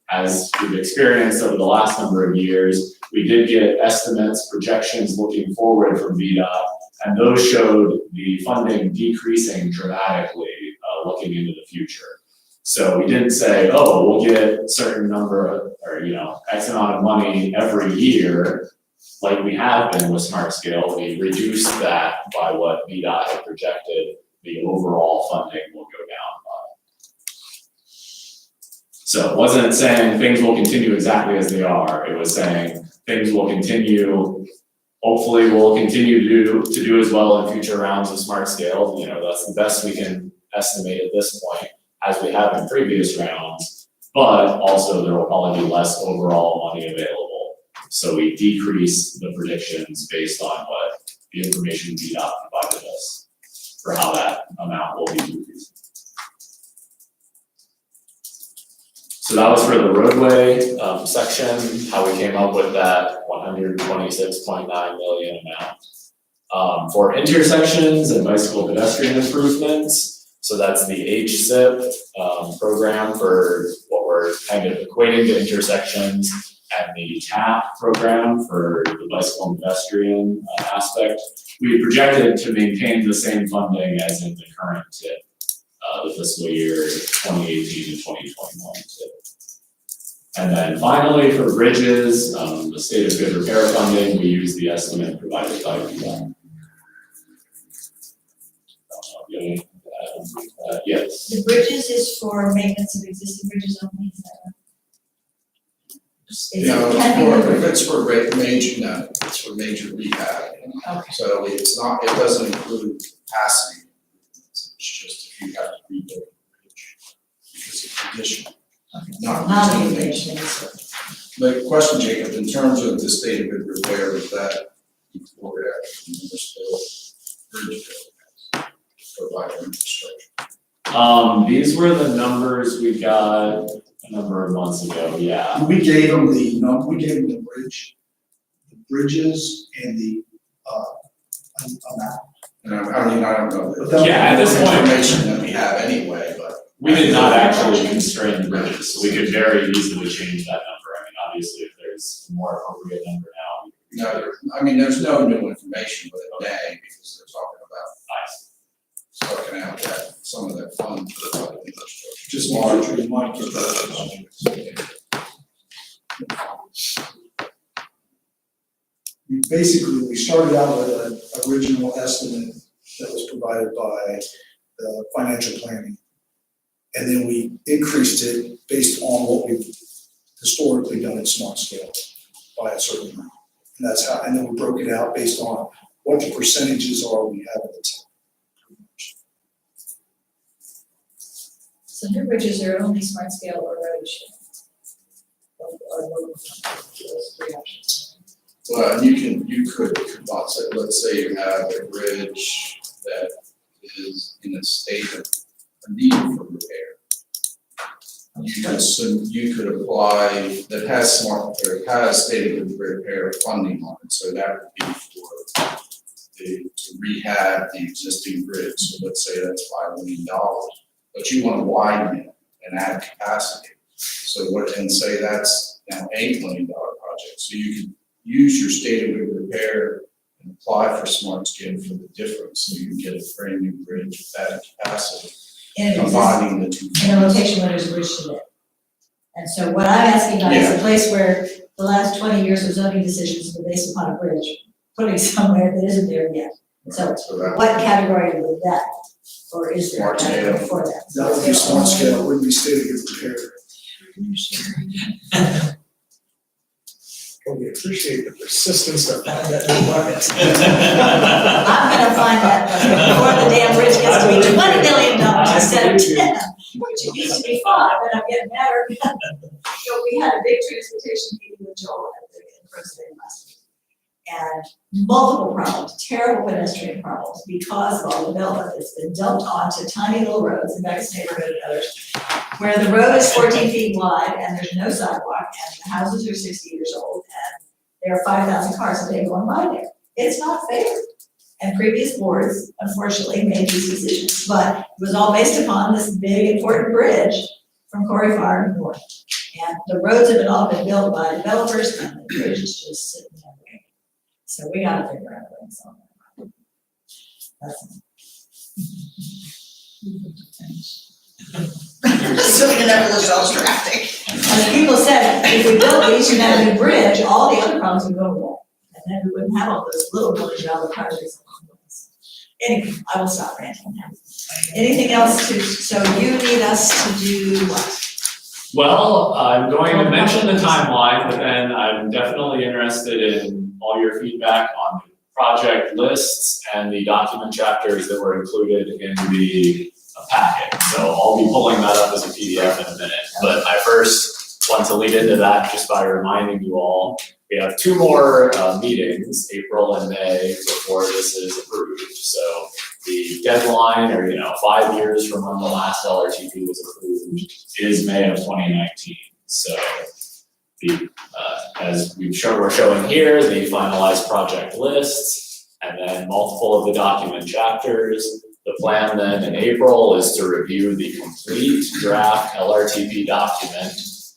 S5: as we've experienced over the last number of years, we did get estimates, projections looking forward from VDOT, and those showed the funding decreasing dramatically looking into the future. So we didn't say, oh, we'll get a certain number or, X amount of money every year, like we have been with Smart Scale. We reduced that by what VDOT had projected the overall funding will go down by. So it wasn't saying things will continue exactly as they are. It was saying things will continue, hopefully we'll continue to do as well in future rounds of Smart Scale. That's the best we can estimate at this point, as we have in previous rounds, but also there will probably be less overall money available. So we decrease the predictions based on what the information VDOT provided us for how that amount will be decreased. So that was for the roadway section, how we came up with that 126.9 million amount. For intersections and bicycle pedestrian improvements, so that's the HSIP program for what we're kind of equating to intersections, and the TAP program for the bicycle and pedestrian aspect. We projected to maintain the same funding as in the current TIP. The fiscal year 2018 to 2021 tip. And then finally for bridges, the state of good repair funding, we use the estimate provided by VDOT. Yes.
S2: The bridges is for maintenance of existing bridges only, is that right? Is
S10: No,
S2: it, can we
S10: if it's for major, no, it's for major rehab.
S2: Okay.
S10: So it's not, it doesn't include capacity. It's just if you have to rebuild a bridge because of condition. Not
S2: not
S10: routine
S2: a
S10: maintenance. The question, Jacob, in terms of the state of good repair, was that before or after the municipal bridge build provider infrastructure?
S5: These were the numbers we got a number of months ago, yeah.
S7: We gave them the bridge, the bridges and the, amount.
S10: And I mean, I don't know.
S7: But that-
S5: Yeah, at this point-
S10: Information that we have anyway, but.
S5: We did not actually constrain the bridges, so we could very easily change that number. I mean, obviously, if there's a more appropriate number now, we could.
S10: No, I mean, there's no new information with it today because they're talking about sucking out that, some of that fund for the public infrastructure.
S7: Just larger, you might get that. We started out with an original estimate that was provided by the financial planning. And then we increased it based on what we've historically done in smart scale by a certain amount. And that's how, and then we broke it out based on what the percentages are we have at the time.
S2: So new bridges are only smart scale or road sharing? Or those three options?
S10: Well, you could say, let's say you have a bridge that is in a state of need for repair. You could apply, that has smart, or it has state of repair funding on it, so that would be for to rehab the existing bridge, so let's say that's $5 million. But you want to widen it and add capacity, so what, and say that's now $8 million project, so you could use your state of repair and apply for smart scale for the difference, so you can get a brand new bridge with that capacity, combining the two.
S2: In a location where there's a bridge today. And so what I'm asking about is a place where the last 20 years of zoning decisions were based upon a bridge, putting somewhere that isn't there yet. So
S10: that-
S2: what category would that, or is there a
S10: Smart scale.
S2: category for that?
S7: That would be smart scale, it wouldn't be state of good repair.
S3: Well, we appreciate the persistence to find that new bucket.
S2: I'm gonna find that before the damn bridge gets to be $20 million instead of 10, which it used to be 5, and I'm getting madder. So we had a big transportation meeting with Joel at the President last week. And multiple problems, terrible pedestrian problems, because of all the development that's been dumped onto tiny little roads in Beck's neighborhood and others, where the road is 14 feet wide and there's no sidewalk and the houses are 60 years old and there are 5,000 cars a day going by there. It's not fair. And previous boards, unfortunately, made these decisions, but it was all based upon this big important bridge from Corey Farm north. And the roads have all been built by developers and the bridge is just sitting there waiting. So we gotta figure out a way to solve that. That's
S11: So we never look at all the traffic.
S2: And people said, if we built these, you'd have a new bridge, all the other problems would go away. And then we wouldn't have all those little $1 projects along the way. Anyway, I will stop ranting now. Anything else so you need us to do what?
S5: Well, I'm going to mention the timeline, but then I'm definitely interested in all your feedback on the project lists and the document chapters that were included in the packet. So I'll be pulling that up as a PDF in a minute. But I first want to lead into that just by reminding you all, we have 2 more meetings, April and May, before this is approved. So the deadline, or 5 years from when the last LRTP was approved, is May of 2019. So the as we're showing here, the finalized project lists, and then multiple of the document chapters. The plan then in April is to review the complete draft LRTP document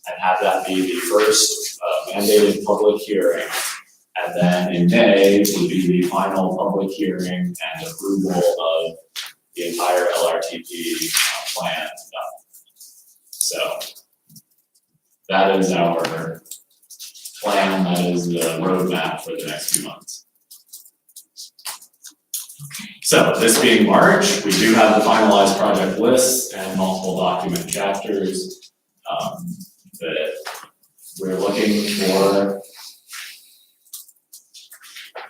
S5: and have that be the first mandated public hearing. And then in May will be the final public hearing and approval of the entire LRTP plan. So that is our plan, that is the roadmap for the next few months. So this being March, we do have the finalized project lists and multiple document chapters that we're looking looking for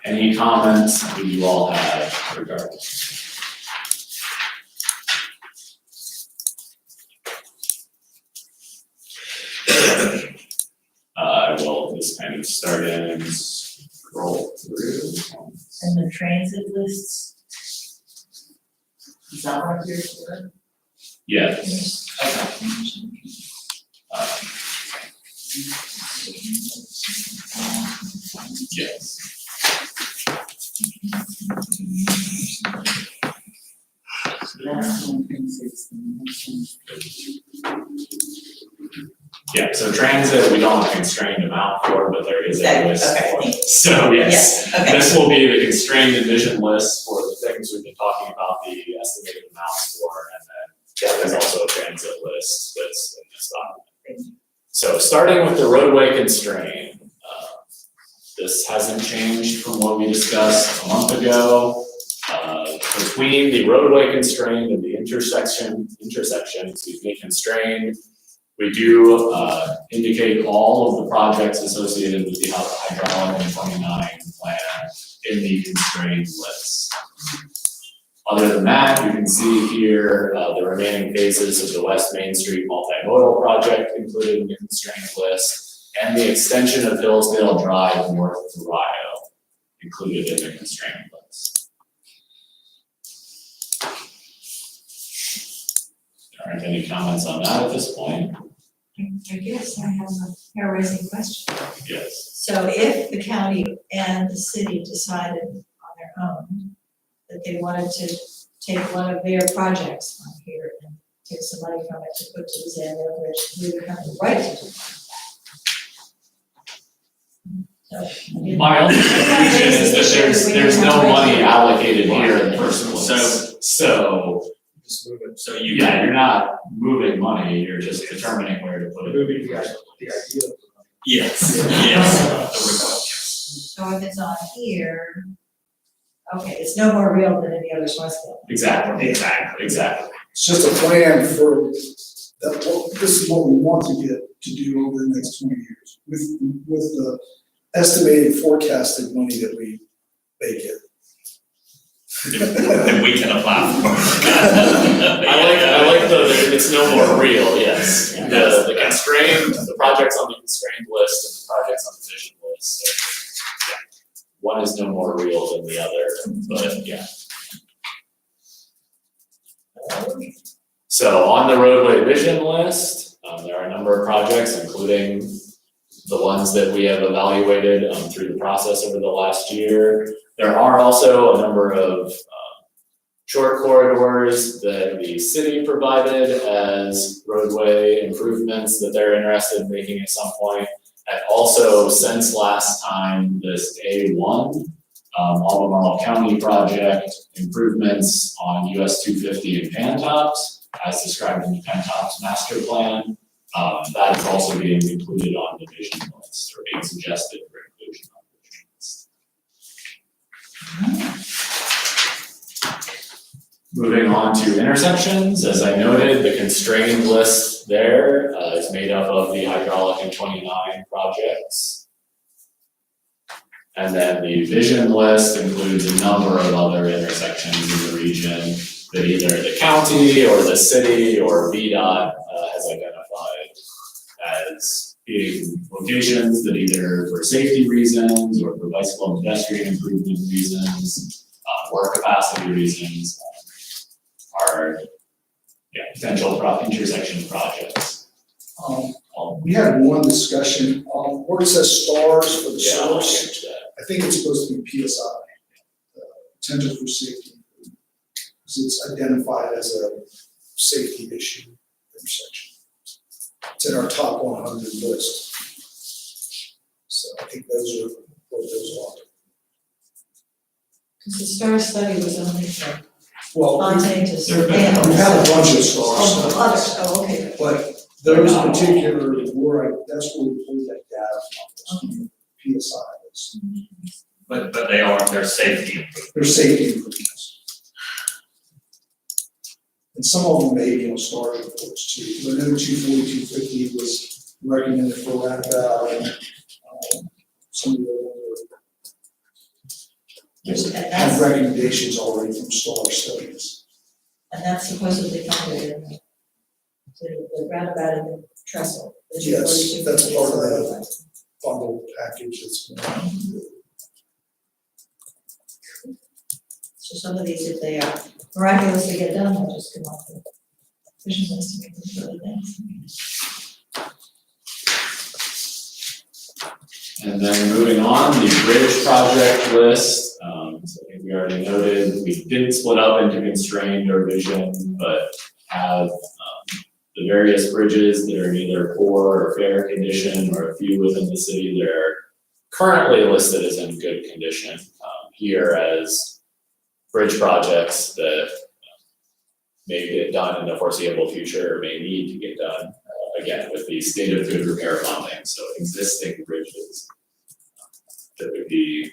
S5: any comments that you all have regarding. I will just kind of start in and scroll through.
S2: And the transit lists? Is that what you're doing?
S5: Yes. Yes. Yeah, so transit, we don't have a constrained amount for, but there is a list
S11: Okay.
S5: for. So yes,
S11: Okay.
S5: this will be the constrained envision list for the things we've been talking about, the estimated amounts for, and then, yeah, there's also a transit list that's in this document. So starting with the roadway constraint, this hasn't changed from what we discussed a month ago. Between the roadway constraint and the intersection, constrained, we do indicate all of the projects associated with the hydraulic and 29 plan in the constrained list. Other than that, you can see here the remaining phases of the West Main Street multimodal project included in the constrained list, and the extension of Hillsdale Drive north to Rio included in the constrained list. There aren't any comments on that at this point?
S2: I guess I have a hair-raising question.
S5: Yes.
S2: So if the county and the city decided on their own that they wanted to take one of their projects on here and take some money from it to put to the Zandale Bridge, we would have the right to do that. So, I mean,
S5: My only conclusion is that there's no money allocated here in the first place. So,
S3: Just move it.
S4: So you.
S5: yeah, you're not moving money, you're just determining where to put it.
S3: Moving the idea of the money.
S4: Yes, yes, the request.
S2: So if it's on here, okay, it's no more real than any other smart scale.
S5: Exactly.
S7: It's just a plan for, this is what we want to get to do over the next 20 years with the estimated forecasted money that we bake in.
S4: That we can apply for.
S5: I like it's no more real, yes. The constrained, the projects on the constrained list and the projects on the vision list, yeah. One is no more real than the other, but yeah. So on the roadway vision list, there are a number of projects, including the ones that we have evaluated through the process over the last year. There are also a number of short corridors that the city provided as roadway improvements that they're interested in making at some point. And also, since last time, this A1, Albemarle County project improvements on US 250 and Pantops, as described in the Pantops master plan. That is also being included on the vision list, or being suggested for inclusion on the vision list. Moving on to intersections, as I noted, the constrained list there is made up of the hydraulic and 29 projects. And then the vision list includes a number of other intersections in the region that either the county or the city or VDOT has identified as being locations that either for safety reasons or for bicycle and pedestrian improvement reasons, or capacity reasons, are potential intersection projects.
S7: We had one discussion, where it says stars for the
S5: Yeah, I'll
S7: source,
S5: get to that.
S7: I think it's supposed to be PSI, potential for safety. Because it's identified as a safety issue intersection. It's in our top 100 list. So I think those are what those are.
S2: Because the STAR study was only for
S7: Well,
S2: spontaneous.
S5: They're good.
S7: we have a bunch of stars.
S2: Oh, others, oh, okay.
S7: But those particular, that's where we pulled that data from, PSI is,
S4: But they're safety.
S7: they're safety improvements. And some of them may be on STAR reports too, but I know 240, 250 was recommended for roundabout and, some of the
S2: And
S7: other
S2: that's,
S7: recommendations already from STAR studies.
S2: and that's supposedly covered in the roundabout and the trestle. the
S7: Yes,
S2: 242.
S7: that's part of that. Bundle package that's going on.
S2: So some of these, if they are miraculously get done, they'll just come off the vision list to make them for other things.
S5: And then moving on, the bridge project list, so I think we already noted, we didn't split up into constrained or vision, but have, the various bridges that are in either poor or fair condition, or a few within the city that are currently listed as in good condition, here as bridge projects that may get done in the foreseeable future or may need to get done, again, with the state of good repair funding, so existing bridges that would be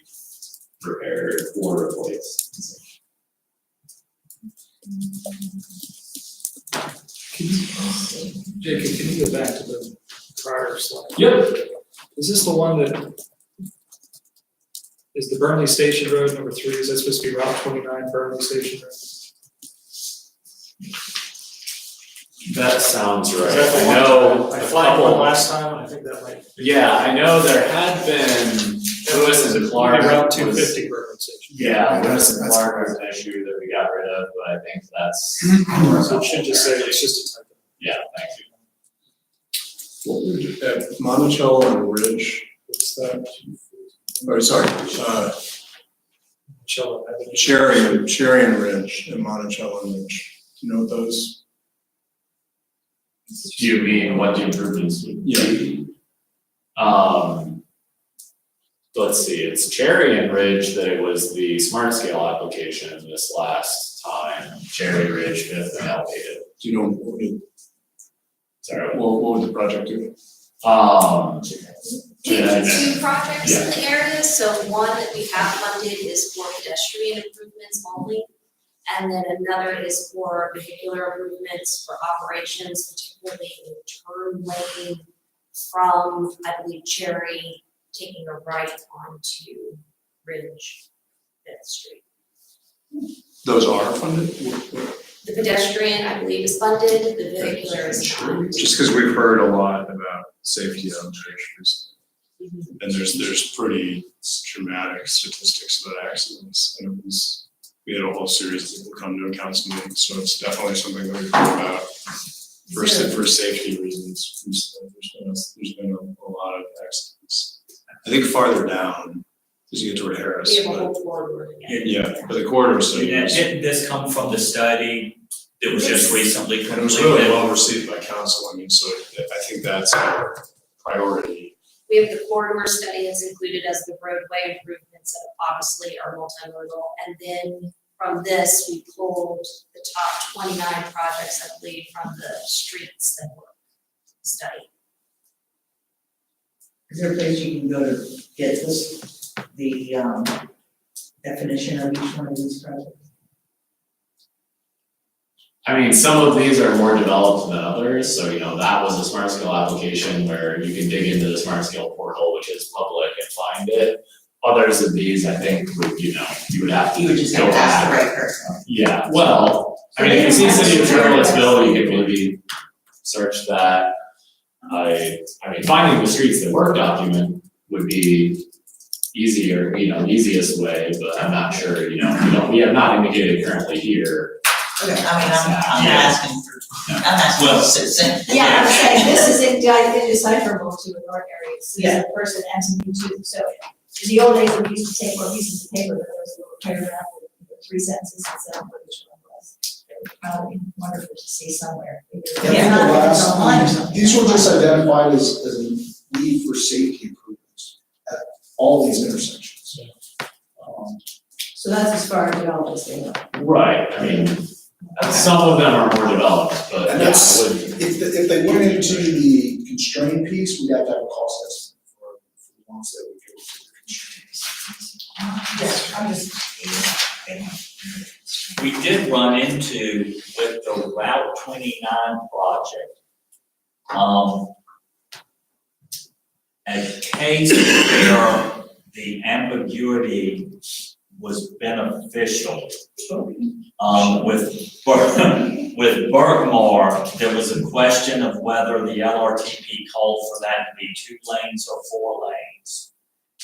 S5: repaired or replaced.
S3: Jacob, can you go back to the prior slide?
S5: Yep.
S3: Is this the one that is the Burnley Station Road number 3? Is that supposed to be Route 29 Burnley Station Road?
S5: That sounds right.
S3: Is that the
S5: I
S3: one
S5: know
S3: I
S5: a
S3: flagged one
S5: couple,
S3: last time, I think that might.
S5: yeah, I know there had been Lewis and Clark
S3: Route
S5: was,
S3: 250 Burnley Station.
S5: yeah, Lewis and Clark was an issue that we got rid of, but I think that's.
S3: So it should just say it's just a typo.
S5: Yeah, thank you.
S9: What would, at Monticello and Ridge, what's that? Oh, sorry,
S3: Cello Avenue.
S9: Cherry and Ridge, and Monticello and Ridge, do you know what those?
S5: Do you mean what the improvements would be? Let's see, it's Cherry and Ridge that it was the smart scale application this last time, Cherry Ridge, Fifth and Elevated.
S9: Do you know what would,
S5: Sorry,
S9: what would the project do?
S12: We
S5: Yeah,
S12: have two projects in the area, so one that we have funded is for pedestrian improvements only. And then another is for vehicular improvements for operations, particularly in turn lane from, I believe, Cherry, taking a right onto Ridge, Fifth Street.
S9: Those are funded?
S12: The pedestrian, I believe, is funded, the vehicular is not.
S9: Just because we've heard a lot about safety on bridges. And there's pretty dramatic statistics about accidents, and we had a whole series of people come to a council meeting, so it's definitely something that we've heard about for safety reasons. There's been a lot of accidents. I think farther down, as you get toward Harris.
S12: We have a
S9: but-
S12: whole corridor again.
S9: Yeah, but the corridor study
S4: Yeah,
S9: was,
S4: didn't this come from the study that was just recently
S9: and it
S4: completed?
S9: was really well received by council, I mean, so I think that's our priority.
S12: We have the corridor study that's included as the roadway improvements that obviously are multimodal. And then from this, we pulled the top 29 projects, I believe, from the streets that were studied.
S11: Is there a place you can go to get this, the definition of each one of these projects?
S5: I mean, some of these are more developed than others, so that was a smart scale application where you can dig into the smart scale portal, which is public, and find it. Others of these, I think, would, you would have to
S11: You would just
S5: go
S11: have to ask the
S5: back.
S11: right person.
S5: Yeah, well, I mean, if you see City of Charlottesville, you can maybe search that. I mean, finding the streets that work document would be easier, the easiest way, but I'm not sure, we have not indicated currently here.
S11: Okay, I mean, I'm
S5: Yeah.
S11: asking for a citizen.
S2: Yeah, I'm saying this is indecipherable to an ordinary citizen person and to me too, so in the old days, we used to take more pieces of paper, there was a little paragraph with 3 sentences and set up what each one was. It would probably be wonderful to see somewhere.
S7: I think the last, these were just identified as a need for safety improvements at all these intersections.
S2: So that's as far developed as they go.
S5: Right, I mean, some of them are more developed, but
S7: And
S5: yeah,
S7: that's,
S5: I wouldn't.
S7: if they went into the constrained piece, we'd have to have a cost estimate for the ones that would go to the constrained.
S2: Yes, I'm just.
S4: We did run into with the Route 29 project. a case where the ambiguity was beneficial. With Berkmar, there was a question of whether the LRTP called for that to be 2 lanes or 4 lanes.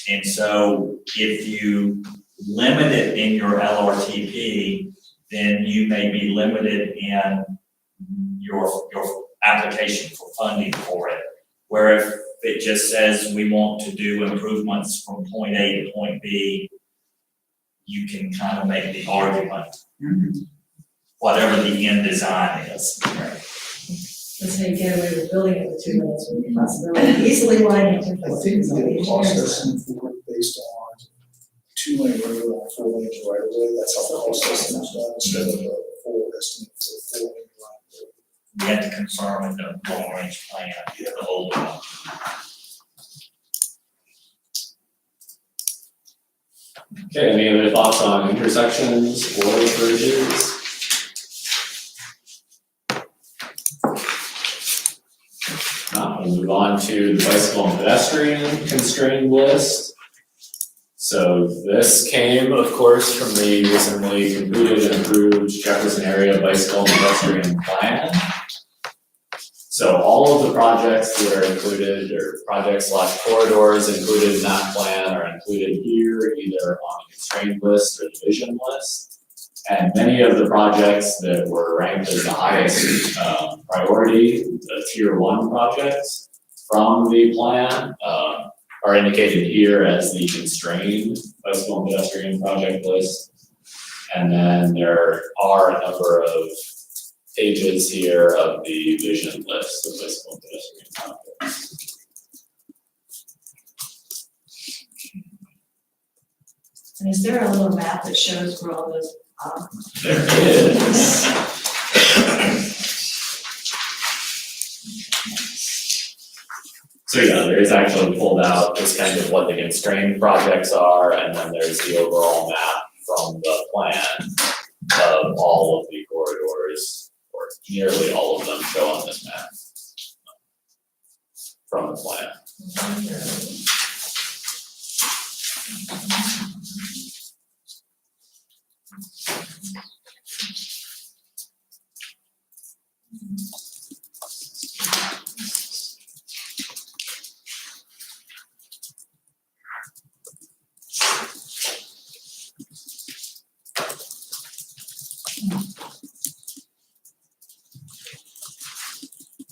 S4: And so if you limit it in your LRTP, then you may be limited in your application for funding for it. Where if it just says we want to do improvements from point A to point B, you can kind of make the argument, whatever the end design is.
S2: Let's say you get away with building it with 2 lanes would be a possibility, easily widening to 4.
S7: I think
S2: So
S7: the
S2: the
S7: cost
S2: engineers-
S7: estimate for it based on 2-lane road on 4 lanes right away, that's how the cost estimate is done, instead of a full estimate for 4 lane right away.
S4: You have to confirm in the long range plan, the whole one.
S5: Okay, any other thoughts on intersections or bridges? We'll move on to the bicycle and pedestrian constrained list. So this came, of course, from the recently completed and approved Jefferson area bicycle and pedestrian plan. So all of the projects that are included, or projects/corridors included in that plan, are included here, either on the constrained list or the vision list. And many of the projects that were ranked as the highest priority, the tier 1 projects from the plan, are indicated here as the constrained bicycle and pedestrian project list. And then there are a number of pages here of the vision list of bicycle and pedestrian projects.
S2: And is there a little map that shows where all those are?
S5: There is. So yeah, there is actually pulled out just kind of what the constrained projects are, and then there's the overall map from the plan of all of the corridors, or nearly all of them show on this map from the plan.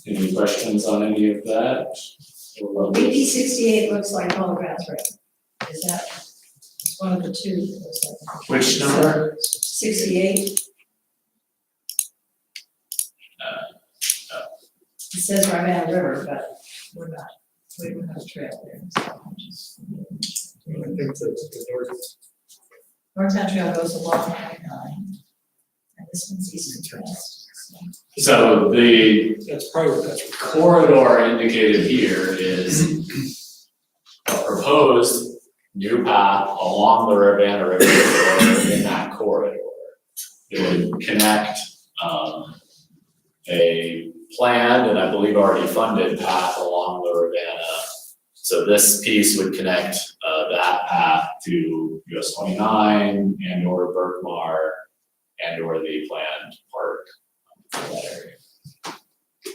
S5: Any questions on any of that?
S2: BP 68 looks like holograph, right? Is that, it's one of the 2 that looks like.
S5: Which number?
S2: 68. It says right by the river, but we don't have a trail there. So I'm just-
S3: I think that the
S2: Northtown Trail goes along I-9, and this one's east and west.
S5: So the
S3: that's probably, that's
S5: corridor indicated here is a proposed new path along the Rivanna River in that corridor. It would connect a planned and I believe already funded path along the Rivanna. So this piece would connect that path to US 29 and or Berkmar and or the planned park for that area.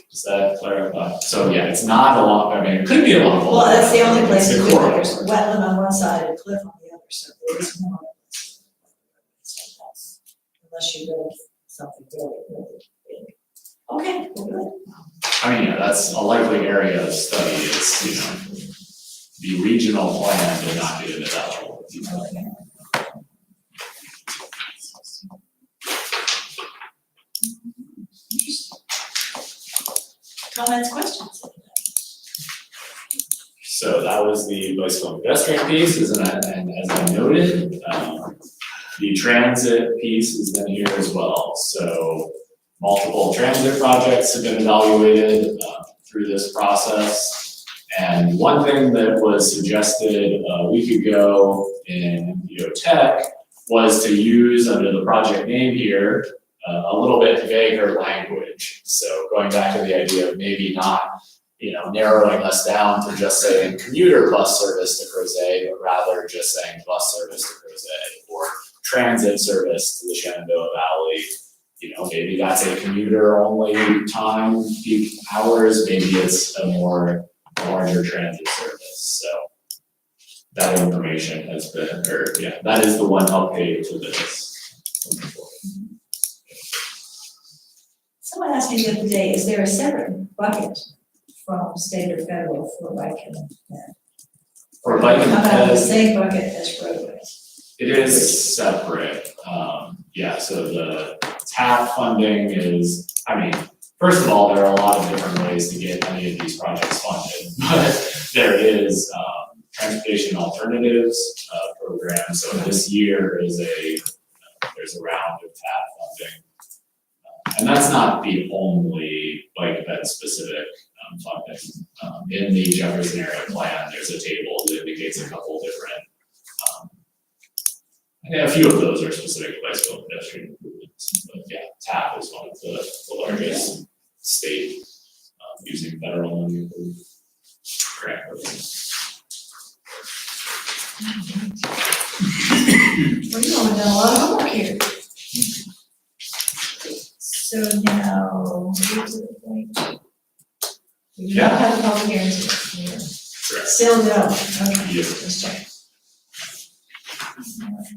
S5: Does that clarify? So yeah, it's not along, I mean, it could be along the.
S2: Well, that's the only place
S5: It's
S2: to
S5: the
S2: do it.
S5: corridor.
S2: There's wetland on one side and cliff on the other, so there is more. So that's- Unless you build something really, really big. Okay, well, good.
S5: I mean, yeah, that's a likely area of study is, you know, the regional plan did not get into that level of detail.
S2: Comments, questions?
S5: So that was the bicycle and pedestrian piece, and as I noted, the transit piece is then here as well. So multiple transit projects have been evaluated through this process. And one thing that was suggested a week ago in Tech was to use under the project name here a little bit vaguer language. So going back to the idea of maybe not narrowing us down to just saying commuter bus service to Crozet, but rather just saying bus service to Crozet, or transit service to the Shenandoah Valley. Maybe that's a commuter only time, peak hours, maybe it's a larger transit service, so. That information has been, that is the one update to this.
S2: Someone asked me the other day, is there a separate bucket from state or federal for bike and ped?
S5: For bike and
S2: How about the
S5: ped,
S2: same bucket as roadways?
S5: it is separate, so the TAP funding is, first of all, there are a lot of different ways to get any of these projects funded, but there is, Transportation Alternatives program, so this year is there's a round of TAP funding. And that's not the only bike ped specific funding. In the Jefferson area plan, there's a table that indicates a couple different, a few of those are specific to bicycle and pedestrian improvements, but TAP is one of the largest state using federal money for grant programs.
S2: Well, you know, we've done a lot of homework here. So now, we're to the point. We do not have a public hearing today.
S5: Correct.
S2: Still no, okay,
S5: Yeah.
S2: let's check.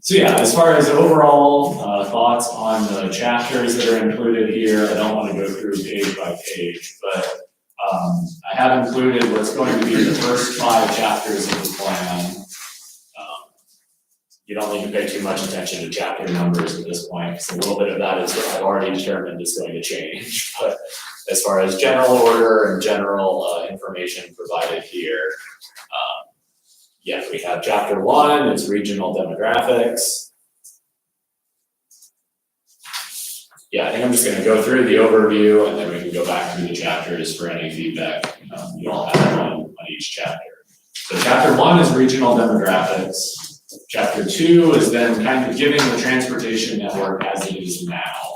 S5: So as far as overall thoughts on the chapters that are included here, I don't want to go through page by page, but I have included what's going to be the first 5 chapters of the plan. You don't need to pay too much attention to chapter numbers at this point, because a little bit of that is what I've already determined is going to change. But as far as general order and general information provided here, we have chapter 1, it's regional demographics. I think I'm just gonna go through the overview and then we can go back through the chapters for any feedback you all have on each chapter. So chapter 1 is regional demographics. Chapter 2 is then kind of giving the transportation network as it is now.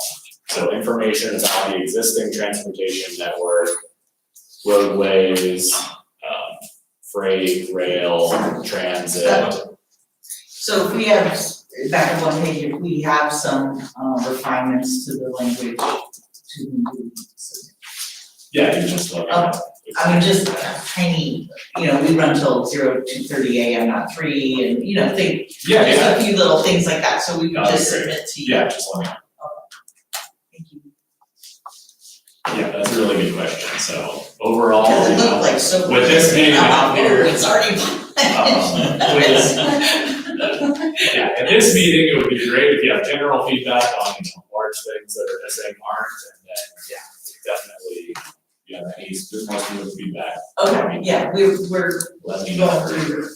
S5: So information about the existing transportation network, roadways, freight, rail, transit.
S11: So if we have, back on one page, if we have some refinements to the language to include.
S5: You can just look at it.
S11: Just tiny, we run till 0 to 30 AM, not 3, and just a few little things like that, so we would just submit to you.
S5: Just let me know.
S11: Thank you.
S5: That's a really good question, so overall,
S11: Because it looked like so.
S5: with this meeting out here.
S11: It's already.
S5: At this meeting, it would be great if you have general feedback on large things that are missing, aren't, and then, definitely, any more specific feedback.
S11: Okay, we're
S5: Let me
S11: going
S5: know.
S11: through,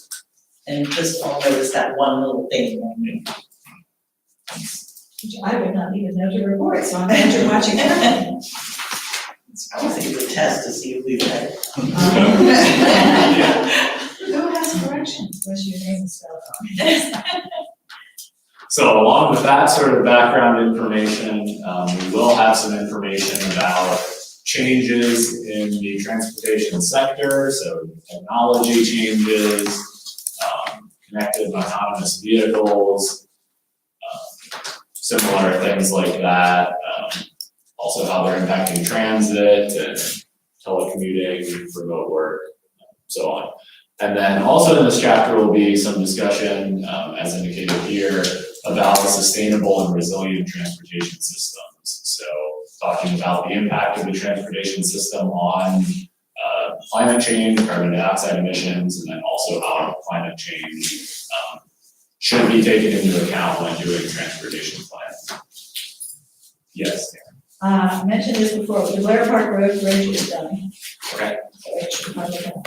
S11: and just all notice that one little thing.
S2: Which I would not even know to report, so I'm glad you're watching it.
S11: I was thinking it's a test to see if we've had it.
S2: Who has corrections? What's your name spelled on?
S5: So along with that sort of background information, we will have some information about changes in the transportation sector, so technology changes, connected autonomous vehicles, similar things like that. Also how they're impacting transit and telecommuting, remote work, so on. And then also in this chapter will be some discussion, as indicated here, about sustainable and resilient transportation systems. So talking about the impact of the transportation system on climate change, carbon dioxide emissions, and then also how climate change should be taken into account when doing transportation plans. Yes.
S2: I mentioned this before, the Blair Park Road Bridge is done.
S5: Okay.
S2: So it should probably go.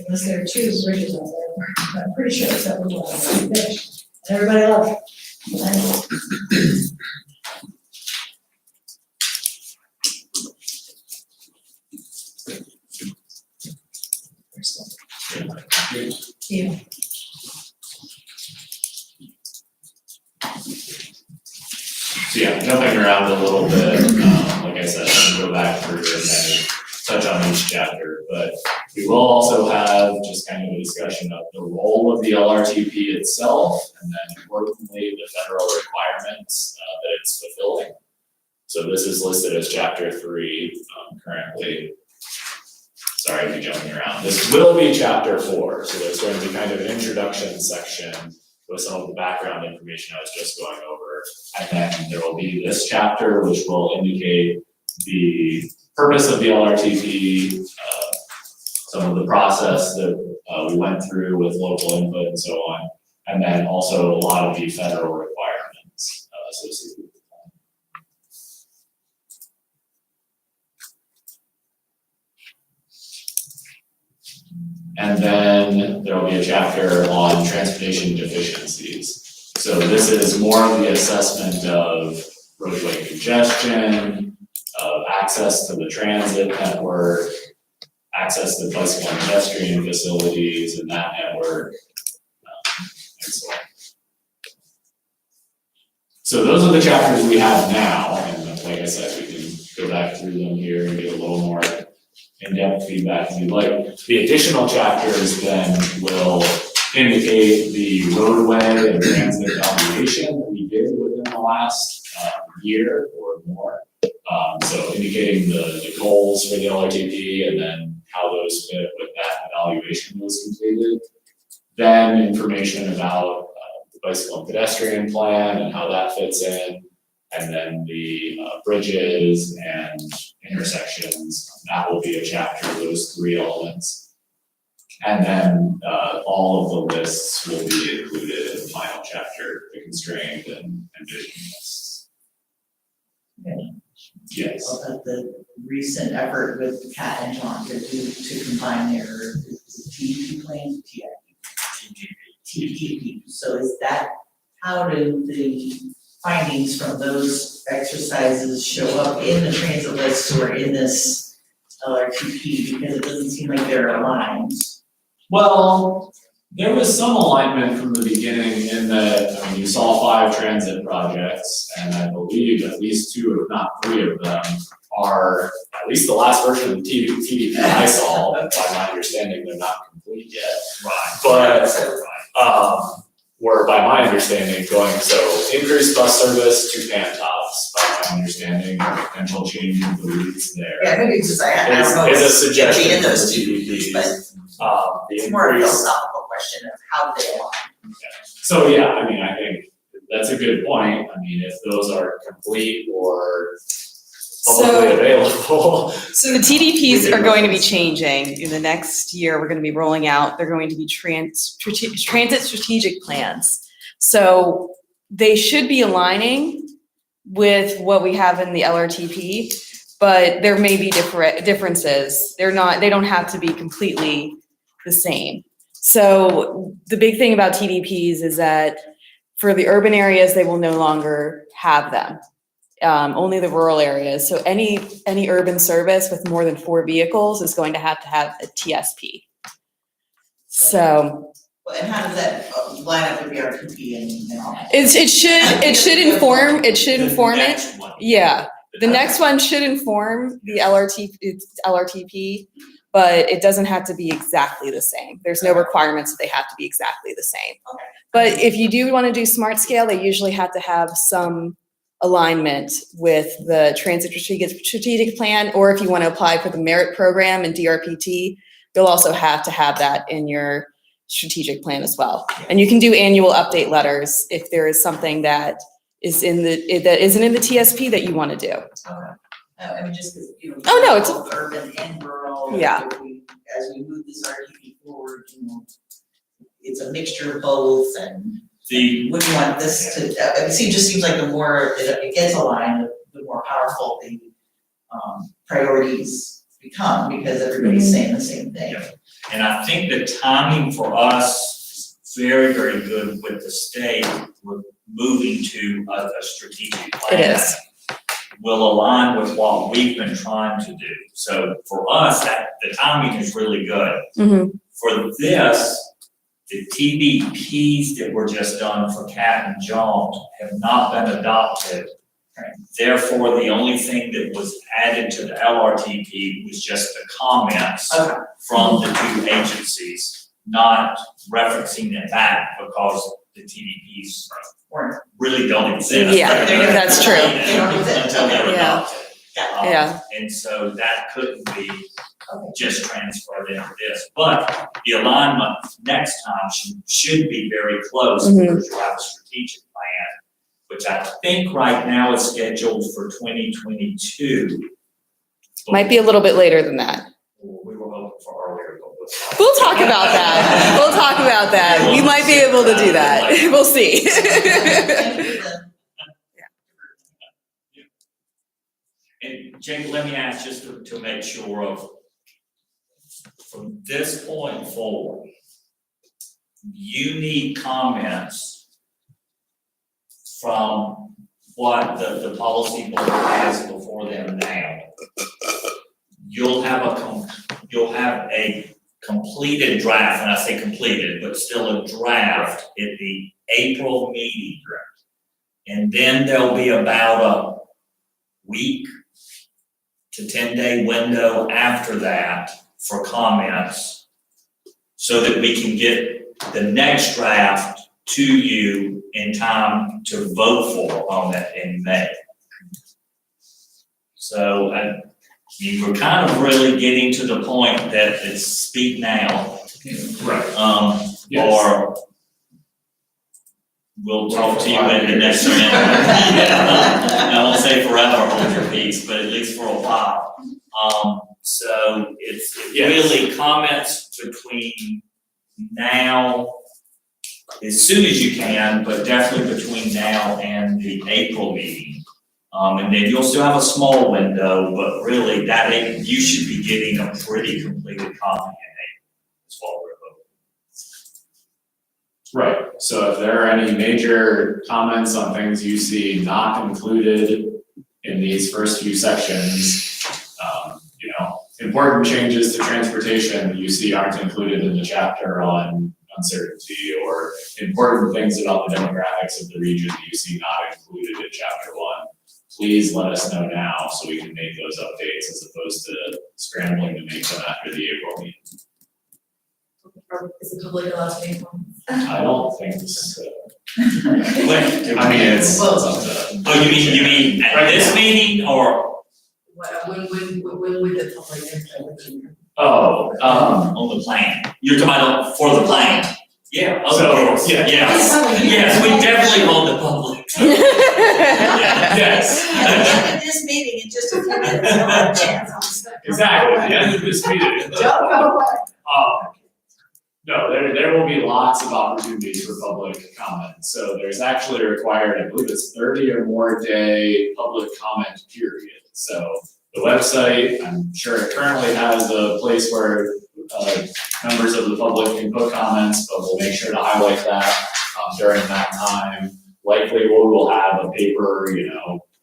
S2: Unless there are 2 bridges on there, but I'm pretty sure it's that one that's finished. And everybody loves it. Yeah.
S5: So jumping around a little bit, like I said, I'm gonna go back through and then touch touch on each chapter, but we will also have just kind of a discussion of the role of the LRTP itself, and then importantly, the federal requirements that it's fulfilling. So this is listed as chapter 3 currently. Sorry to be jumping around. This will be chapter 4, so there's going to be kind of an introduction section with some of the background information I was just going over. And then there will be this chapter, which will indicate the purpose of the LRTP, some of the process that we went through with local input and so on, and then also a lot of the federal requirements associated with the plan. And then there will be a chapter on transportation deficiencies. So this is more of the assessment of roadway congestion, of access to the transit network, access to bicycle and pedestrian facilities in that network, and so on. So those are the chapters we have now, and like I said, we can go back through them here and get a little more in-depth feedback if you'd like. The additional chapters then will indicate the roadway and transit evaluation that we did within the last year or more. So indicating the goals for the LRTP and then how those fit with that evaluation was completed. Then information about the bicycle and pedestrian plan and how that fits in. And then the bridges and intersections, that will be a chapter, those 3 elements. And then all of the lists will be included in the final chapter, the constrained and vision lists.
S11: Okay.
S5: Yes.
S11: Of the recent effort with Kat and John to combine their TDP plan, TDP. So is that, how do the findings from those exercises show up in the transit list or in this LRTP? Because it doesn't seem like they're aligned.
S5: Well, there was some alignment from the beginning in that, I mean, you saw 5 transit projects, and I believe at least 2, if not 3 of them are, at least the last version of the TDP I saw, by my understanding, they're not complete yet.
S4: Right.
S5: But, were, by my understanding, going, so increased bus service to Pantops, by my understanding, potential change in the routes there.
S11: Yeah, maybe it's just, I don't know.
S5: Is a
S11: it's gonna be
S5: suggestion
S11: in
S5: for
S11: those
S5: the
S11: TDPs,
S5: TDPs.
S11: but
S5: The
S11: it's more of a
S5: increase.
S11: philosophical question of how they align.
S5: So yeah, I mean, I think that's a good point. I mean, if those are complete or publicly available.
S13: So the TDPs are going to be changing in the next year. We're going to be rolling out, they're going to be transit strategic plans. So they should be aligning with what we have in the LRTP, but there may be differences. They don't have to be completely the same. So the big thing about TDPs is that for the urban areas, they will no longer have them. Only the rural areas. So any urban service with more than 4 vehicles is going to have a TSP. So.
S11: And how does that line up with the RTP and all that?
S13: It should inform
S5: The
S13: it.
S5: next one.
S13: Yeah. The next one should inform the LRTP, but it doesn't have to be exactly the same. There's no requirements that they have to be exactly the same.
S11: Okay.
S13: But if you do want to do smart scale, they usually have to have some alignment with the transit strategic plan, or if you want to apply for the merit program and DRPT, you'll also have to have that in your strategic plan as well. And you can do annual update letters if there is something that isn't in the TSP that you want to do.
S11: Okay. I mean, just because,
S13: Oh, no, it's
S11: both urban and rural.
S13: Yeah.
S11: As we move this RTP forward, it's a mixture of both, and wouldn't want this to, it just seems like the more it gets aligned, the more powerful the priorities become, because everybody's saying the same thing.
S4: And I think the timing for us is very, very good with the state. We're moving to a strategic plan.
S13: It is.
S4: Will align with what we've been trying to do. So for us, the timing is really good.
S13: Mm-hmm.
S4: For this, the TBPs that were just done for Cat and John have not been adopted Therefore, the only thing that was added to the LRTP was just the comments
S11: Okay.
S4: from the two agencies, not referencing it back because the TDPs really don't exist.
S13: Yeah, that's true.
S11: They don't exist.
S4: Until they're
S13: Yeah.
S4: adopted.
S13: Yeah.
S4: And so that couldn't be just transferred into this, but the alignment next time should be very close
S13: Mhm.
S4: because you have a strategic plan, which I think right now is scheduled for 2022.
S13: Might be a little bit later than that.
S4: We were hoping for earlier, but
S13: We'll talk about that. We'll talk about that. We might be able to do that. We'll see.
S4: And Jake, let me ask just to make sure of, from this point forward, you need comments from what the policy board has before them now. You'll have a completed draft, and I say completed, but still a draft at the April meeting. And then there'll be about a week to 10-day window after that for comments so that we can get the next draft to you in time to vote for on that in May. So we're kind of really getting to the point that it's speak now.
S5: Right. Yes.
S4: Or we'll talk to you in the next minute. I won't say forever, hold your peace, but at least for a while. So it's really comments between now, as soon as you can, but definitely between now and the April meeting. And then you'll still have a small window, but really you should be getting a pretty completed comment in April, is what we're hoping.
S5: Right, so if there are any major comments on things you see not included in these first few sections, important changes to transportation you see aren't included in the chapter on uncertainty, or important things about the demographics of the region that you see not included in chapter 1, please let us know now so we can make those updates as opposed to scrambling to make them after the April meeting.
S2: Is the public allowed to make one?
S5: I don't think so.
S4: When?
S5: I mean, it's up to.
S4: Oh, you mean at this meeting or?
S2: When would the public input?
S5: Oh,
S4: On the plan. You're talking about for the plan? Yeah, of
S5: So,
S4: course.
S5: yeah.
S4: Yes, we definitely want the public.
S5: Yes.
S2: At the end of this meeting, in just a few minutes, we'll have a chance on stuff.
S5: Exactly, at the end of this meeting.
S2: Don't go away.
S5: No, there will be lots of opportunities for public comment. So there's actually required, I believe it's 30 or more day public comment period. So the website, I'm sure it currently has a place where members of the public can put comments, but we'll make sure to highlight that during that time. Likely we will have a paper,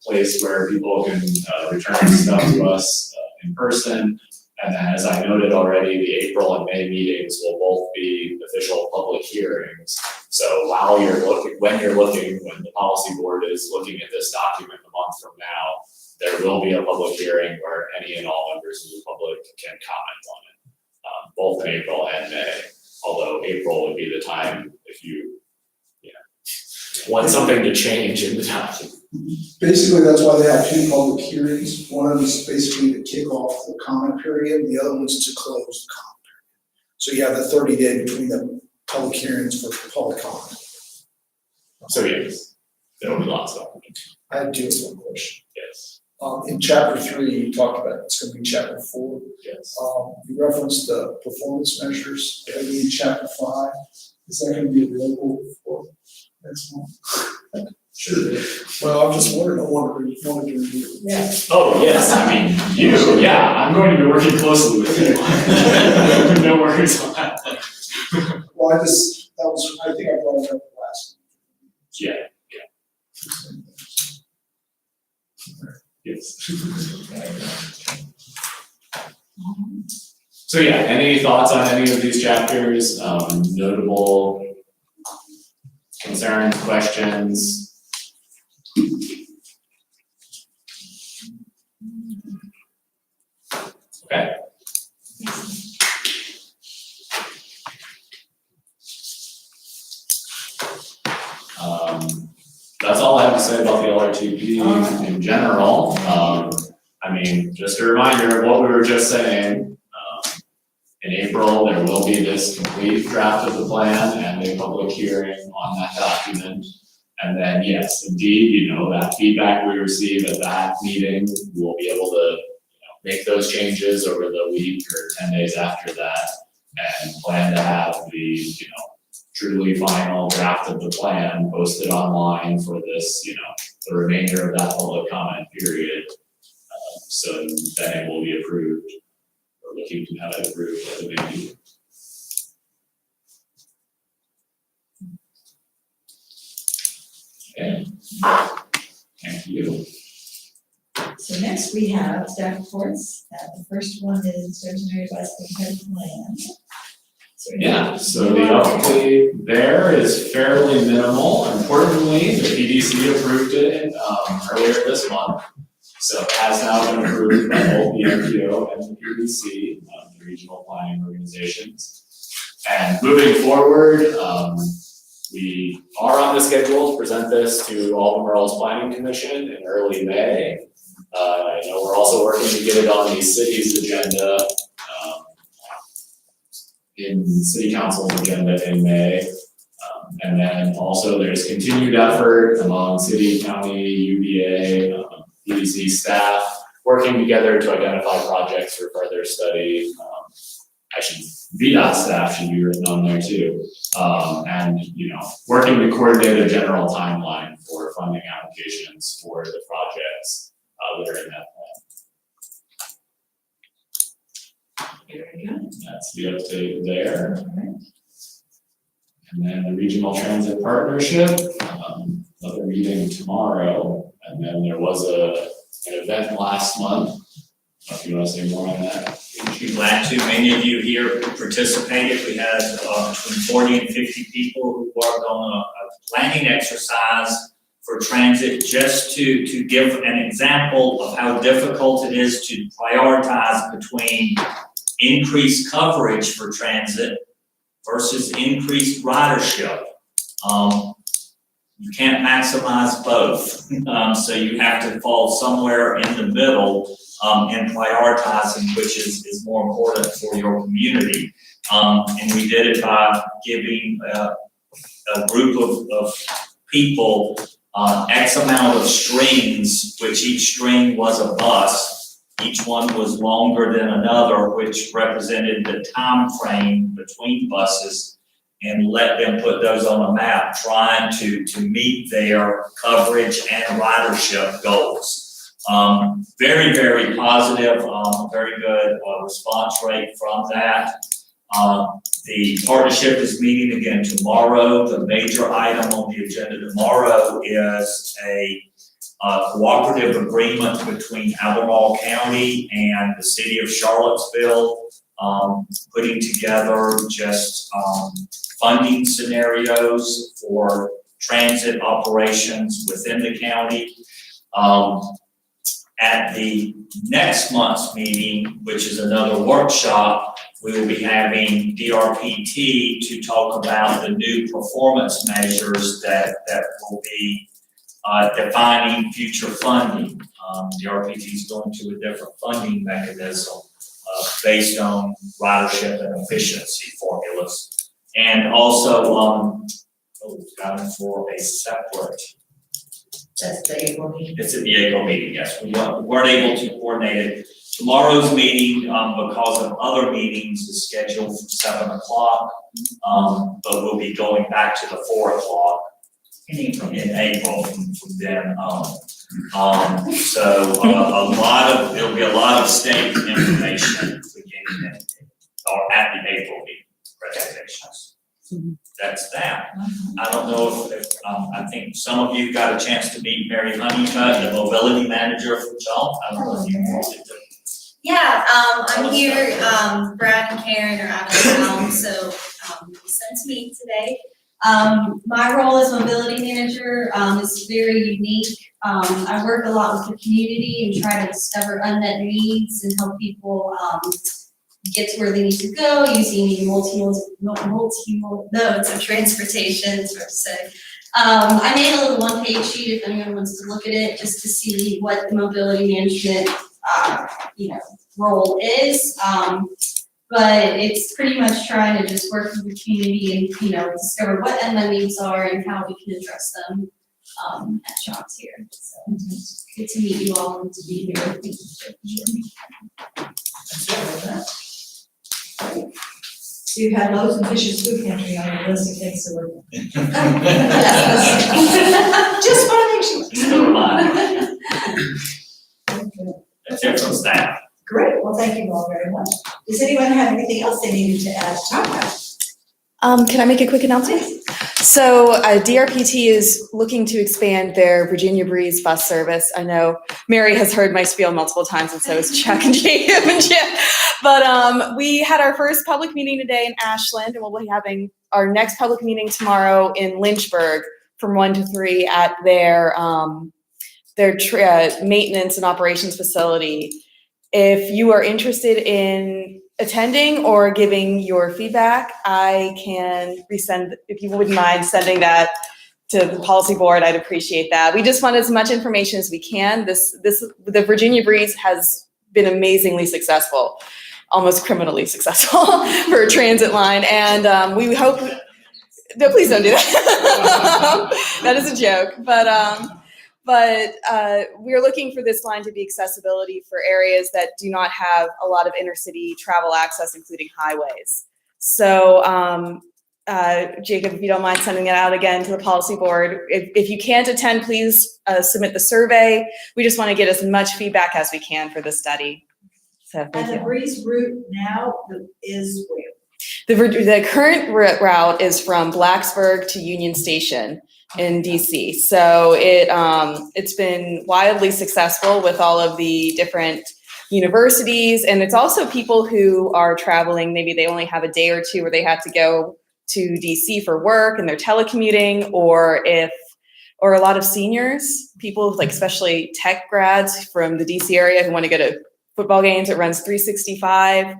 S5: place where people can return stuff to us in person. And then, as I noted already, the April and May meetings will both be official public hearings. So when the policy board is looking at this document a month from now, there will be a public hearing where any and all members of the public can comment on it, both in April and May. Although April would be the time if you want something to change in the document.
S7: Basically, that's why they have two public hearings. One of them is basically to kick off the comment period, the other one's to close the comment period. So you have the 30-day between the public hearings for public comment.
S5: So yes, there will be lots of opportunities.
S7: I had one question.
S5: Yes.
S7: In chapter 3, you talked about it's going to be chapter 4.
S5: Yes.
S7: You referenced the performance measures, maybe in chapter 5. Is that going to be available for next month?
S5: Sure.
S7: Well, I'm just wondering, I wanted to review. Yeah.
S5: Oh, yes, I mean, I'm going to be working closely with you. No worries on that.
S7: Well, I think I brought it up last.
S5: Yeah. Yes. So any thoughts on any of these chapters? Notable concerns, questions? Okay. That's all I have to say about the LRTP in general. I mean, just a reminder of what we were just saying. In April, there will be this complete draft of the plan and a public hearing on that document. And then, yes, indeed, you know, that feedback we receive at that meeting, we'll be able to, make those changes over the week or 10 days after that, and plan to have the, truly final draft of the plan posted online for this, the remainder of that public comment period. So then it will be approved, or looking to have it approved at the May meeting. Okay. Thank you.
S2: So next we have staff reports. The first one is Rosemary Bicycle Head Plan.
S5: Yeah, so the update there is fairly minimal. Importantly, the PDC approved it earlier this month. So it has now been approved by both the MPO and the PDC, the regional planning organizations. And moving forward, we are on the schedule to present this to Albemarle's Planning Commission in early May. I know we're also working to get it on the city's agenda, in City Council's agenda in May. And then also there's continued effort among city, county, UVA, PDC staff, working together to identify projects for further study. VDOT staff should be written on there too. And, working to coordinate a general timeline for funding applications for the projects that are in that plan.
S2: Very good.
S5: That's the update there.
S2: All right.
S5: And then the Regional Transit Partnership, another meeting tomorrow. And then there was an event last month. If you want to say more on that.
S4: We'd be glad to. Many of you here participated. We had between 40 and 50 people who worked on a planning exercise for transit, just to give an example of how difficult it is to prioritize between increased coverage for transit versus increased ridership. You can't maximize both. So you have to fall somewhere in the middle in prioritizing which is more important for your community. And we did it by giving a group of people X amount of strings, which each string was a bus. Each one was longer than another, which represented the time frame between buses, and let them put those on a map, trying to meet their coverage and ridership goals. Very, very positive, very good response rate from that. The partnership is meeting again tomorrow. The major item on the agenda tomorrow is a cooperative agreement between Albemarle County and the city of Charlottesville, putting together just funding scenarios for transit operations within the county. At the next month's meeting, which is another workshop, we will be having DRPT to talk about the new performance measures that will be defining future funding. DRPT is going to a different funding mechanism based on ridership and efficiency formulas. And also, for a separate.
S11: That's the April meeting.
S4: It's at the April meeting, yes. We weren't able to coordinate it. Tomorrow's meeting, because of other meetings, is scheduled for 7 o'clock. But we'll be going back to the 4 o'clock in April from then on. There'll be a lot of state information beginning at the April meeting presentations. That's that. I don't know if I think some of you got a chance to meet Mary Honeycutt, the mobility manager from Charlotte. I don't know if you wanted to.
S14: Yeah, I'm here, Brad and Karen are out of town, so, sent to me today. My role as mobility manager, is very unique. I work a lot with the community and try to discover unmet needs and help people, get to where they need to go using multi modes of transportation, so to say. I made a little one-page sheet if anyone wants to look at it, just to see what the mobility management, role is. But it's pretty much trying to just work with the community and, discover what unmet needs are and how we can address them, at shops here. So, good to meet you all and to be here. Thank you.
S2: So you had Lowe's and Fisher's Food Pantry on your list of things to work on. Just want to make sure.
S4: Just a reminder. That's it from staff.
S2: Great, well, thank you all very much. Does anyone have anything else they needed to add to talk about?
S13: Can I make a quick announcement? So DRPT is looking to expand their Virginia Breeze bus service. I know Mary has heard my spiel multiple times, and so is Chuck and Jacob and Jim. But we had our first public meeting today in Ashland, and we'll be having our next public meeting tomorrow in Lynchburg from 1 to 3 at their maintenance and operations facility. If you are interested in attending or giving your feedback, I can resend, if you wouldn't mind sending that to the policy board, I'd appreciate that. We just want as much information as we can. The Virginia Breeze has been amazingly successful, almost criminally successful for a transit line. And we hope, no, please don't do that. That is a joke, but we're looking for this line to be accessibility for areas that do not have a lot of intercity travel access, including highways. So, Jacob, if you don't mind sending it out again to the policy board. If you can't attend, please submit the survey. We just want to get as much feedback as we can for the study. So thank you.
S2: And the Breeze route now is where?
S13: The current route is from Blacksburg to Union Station in DC. So it's been wildly successful with all of the different universities, and it's also people who are traveling, maybe they only have a day or two where they had to go to DC for work and they're telecommuting, or a lot of seniors, people like especially tech grads from the DC area who want to go to football games. It runs 365.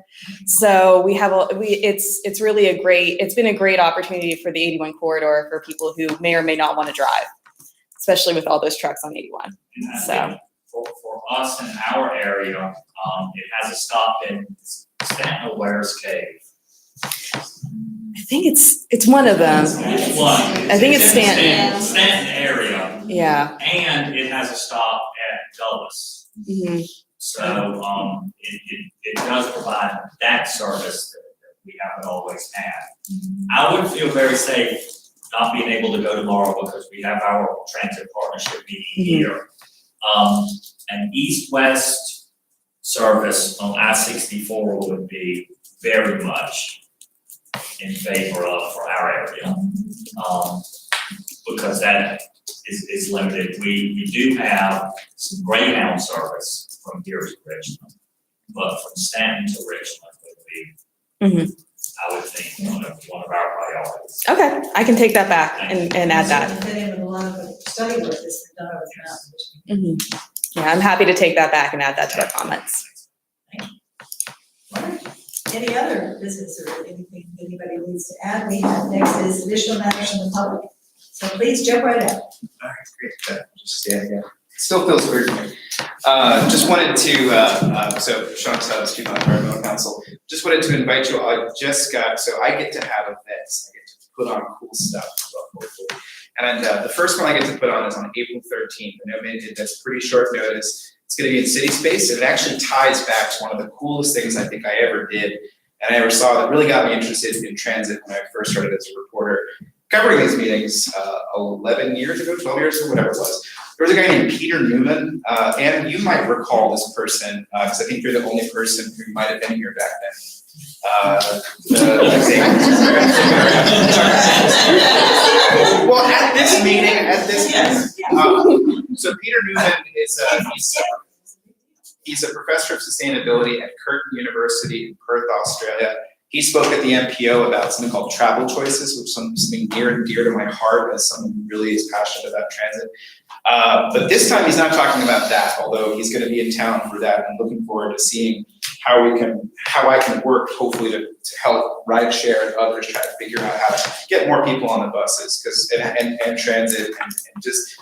S13: So it's really it's been a great opportunity for the 81 corridor for people who may or may not want to drive, especially with all those trucks on 81. So
S4: for us in our area, it has a stop in Stanton Ware's Cave.
S13: I think it's one of them.
S4: It's one.
S13: I think it's Stanton.
S4: Stanton area.
S13: Yeah.
S4: And it has a stop at Dulles.
S13: Mm-hmm.
S4: So it does provide that service that we haven't always had. I would feel very safe not being able to go tomorrow because we have our transit partnership meeting here. An east-west service on I-64 would be very much in favor of for our area, because that is limited. We do have some Greyhound service from here to Richmond, but from Stanton to Richmond would be, I would think, one of our priorities.
S13: Okay, I can take that back and add that.
S2: Fit in with a lot of the study work that's been done over the mountain.
S13: Yeah, I'm happy to take that back and add that to our comments.
S2: Any other business or anything anybody needs to add? We have next is additional matters from the public. So please jump right out.
S1: All right, great. Just stand again. Still feels weird to me. Just wanted to, so Sean Stubbs, Chief Environmental Council, just wanted to invite you. I get to have events. I get to put on cool stuff, hopefully. And the first one I get to put on is on April 13th. I know Manny did this pretty short notice. It's going to be in City Space, and it actually ties back to one of the coolest things I think I ever did and I ever saw that really got me interested in transit when I first started as a reporter covering these meetings 11 years ago, 12 years ago, whatever it was. There was a guy named Peter Newman, and you might recall this person, because I think you're the only person who might have been here back then. Well, at this meeting, so Peter Newman is he's a professor of sustainability at Curtin University in Perth, Australia. He spoke at the MPO about something called travel choices, which is something near and dear to my heart as someone who really is passionate about transit. But this time he's not talking about that, although he's going to be in town for that. I'm looking forward to seeing how I can work, hopefully, to help rideshare and others try to figure out how to get more people on the buses, and transit, and just,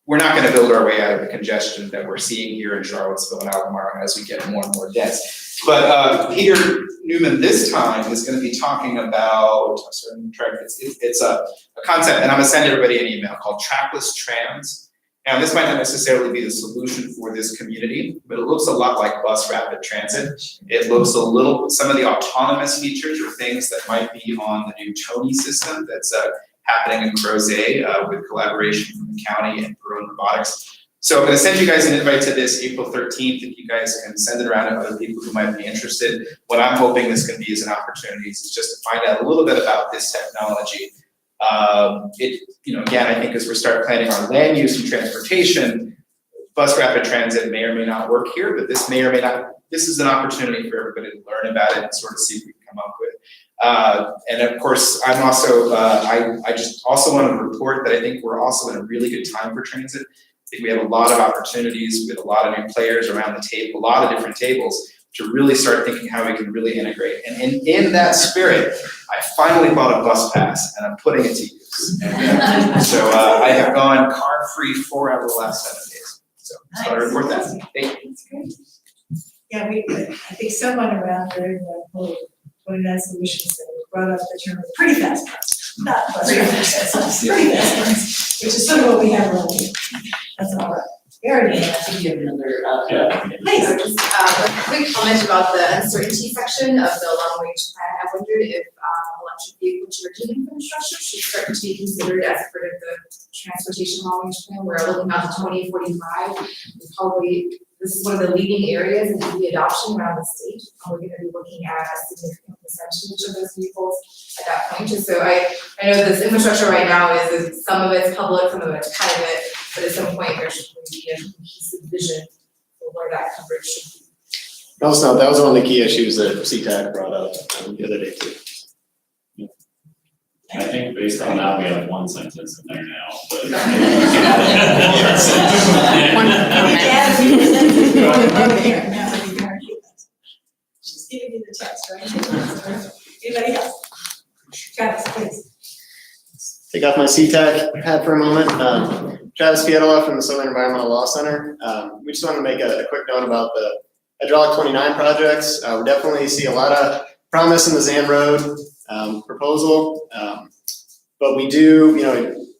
S1: we're not going to build our way out of the congestion that we're seeing here in Charlottesville and Albemarle as we get more and more dense. But Peter Newman this time is going to be talking about, it's a concept, and I'm going to send everybody an email, called trackless trams. Now, this might not necessarily be the solution for this community, but it looks a lot like bus rapid transit. It looks a little, some of the autonomous features are things that might be on the new Tony system that's happening in Crozet with collaboration from the county and Bruin Robotics. So I'm going to send you guys an invite to this April 13th. If you guys can send it around to other people who might be interested. What I'm hoping this can be as an opportunity is just to find out a little bit about this technology. Again, I think as we start planning our land use and transportation, bus rapid transit may or may not work here, but this may or may not. This is an opportunity for everybody to learn about it and sort of see what we can come up with. And of course, I'm also, I just also want to report that I think we're also in a really good time for transit. I think we have a lot of opportunities with a lot of new players around the table, a lot of different tables, to really start thinking how we can really integrate. And in that spirit, I finally bought a bus pass and I'm putting it to use. And, so I have gone car-free 4 out of the last 7 days. So I thought I'd report that. Thank you.
S2: That's great. Yeah, I think someone around during the whole 29 solutions that brought up the term pretty fast bus, not bus fast, pretty fast bus, which is sort of what we have around here. That's all right. Very
S11: I think you have another,
S2: Please.
S6: Just a quick comment about the uncertainty section of the long range plan. I wondered if electric vehicle charging infrastructure should start to be considered as part of the transportation long range plan. We're looking out to 2045. This is one of the leading areas in EV adoption around the state. We're going to be looking at a significant percentage of those vehicles at that point. And so I know this infrastructure right now is some of it's public, some of it's private, but at some point there should be a cohesive vision for where that coverage should be.
S8: Also, that was one of the key issues that CTAC brought up the other day too.
S5: I think based on that, we have one sentence in there now, but.
S2: She's giving you the text, right? Anybody else? Travis, please.
S8: Take off my CTAC hat for a moment. Travis Fiedela from the Southern Environmental Law Center. We just want to make a quick note about the Hydraulic 29 projects. We definitely see a lot of promise in the Zan Road proposal, but we do,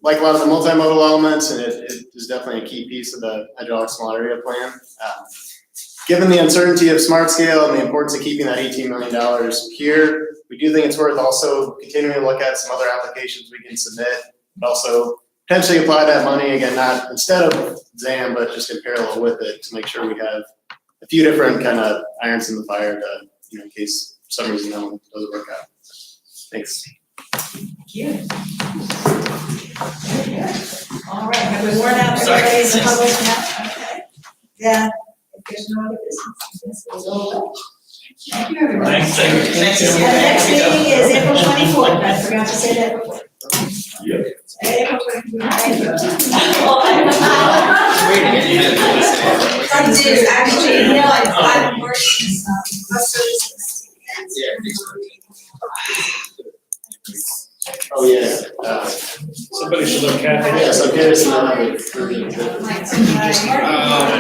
S8: like a lot of the multimodal elements, and it is definitely a key piece of the hydraulic small area plan. Given the uncertainty of smart scale and the importance of keeping that $18 million here, we do think it's worth also continuing to look at some other applications we can submit, but also potentially apply that money, again, not instead of ZAM, but just in parallel with it to make sure we have a few different kind of irons in the fire to, in case for some reason that one doesn't work out. Thanks.
S2: Thank you. Very good. All right, have we worn out everybody in the public now? Okay. Yeah, if there's no other business, I guess we'll go away. Thank you, everyone.
S4: Thanks.
S2: And the next meeting is April 24th, I forgot to say that before.
S5: Yep.
S2: April 24th. Thank you.
S6: I did, actually, I'm working bus services.
S8: Oh, yeah.
S3: Somebody should look at it.
S8: Yeah, so here's another.
S6: Like,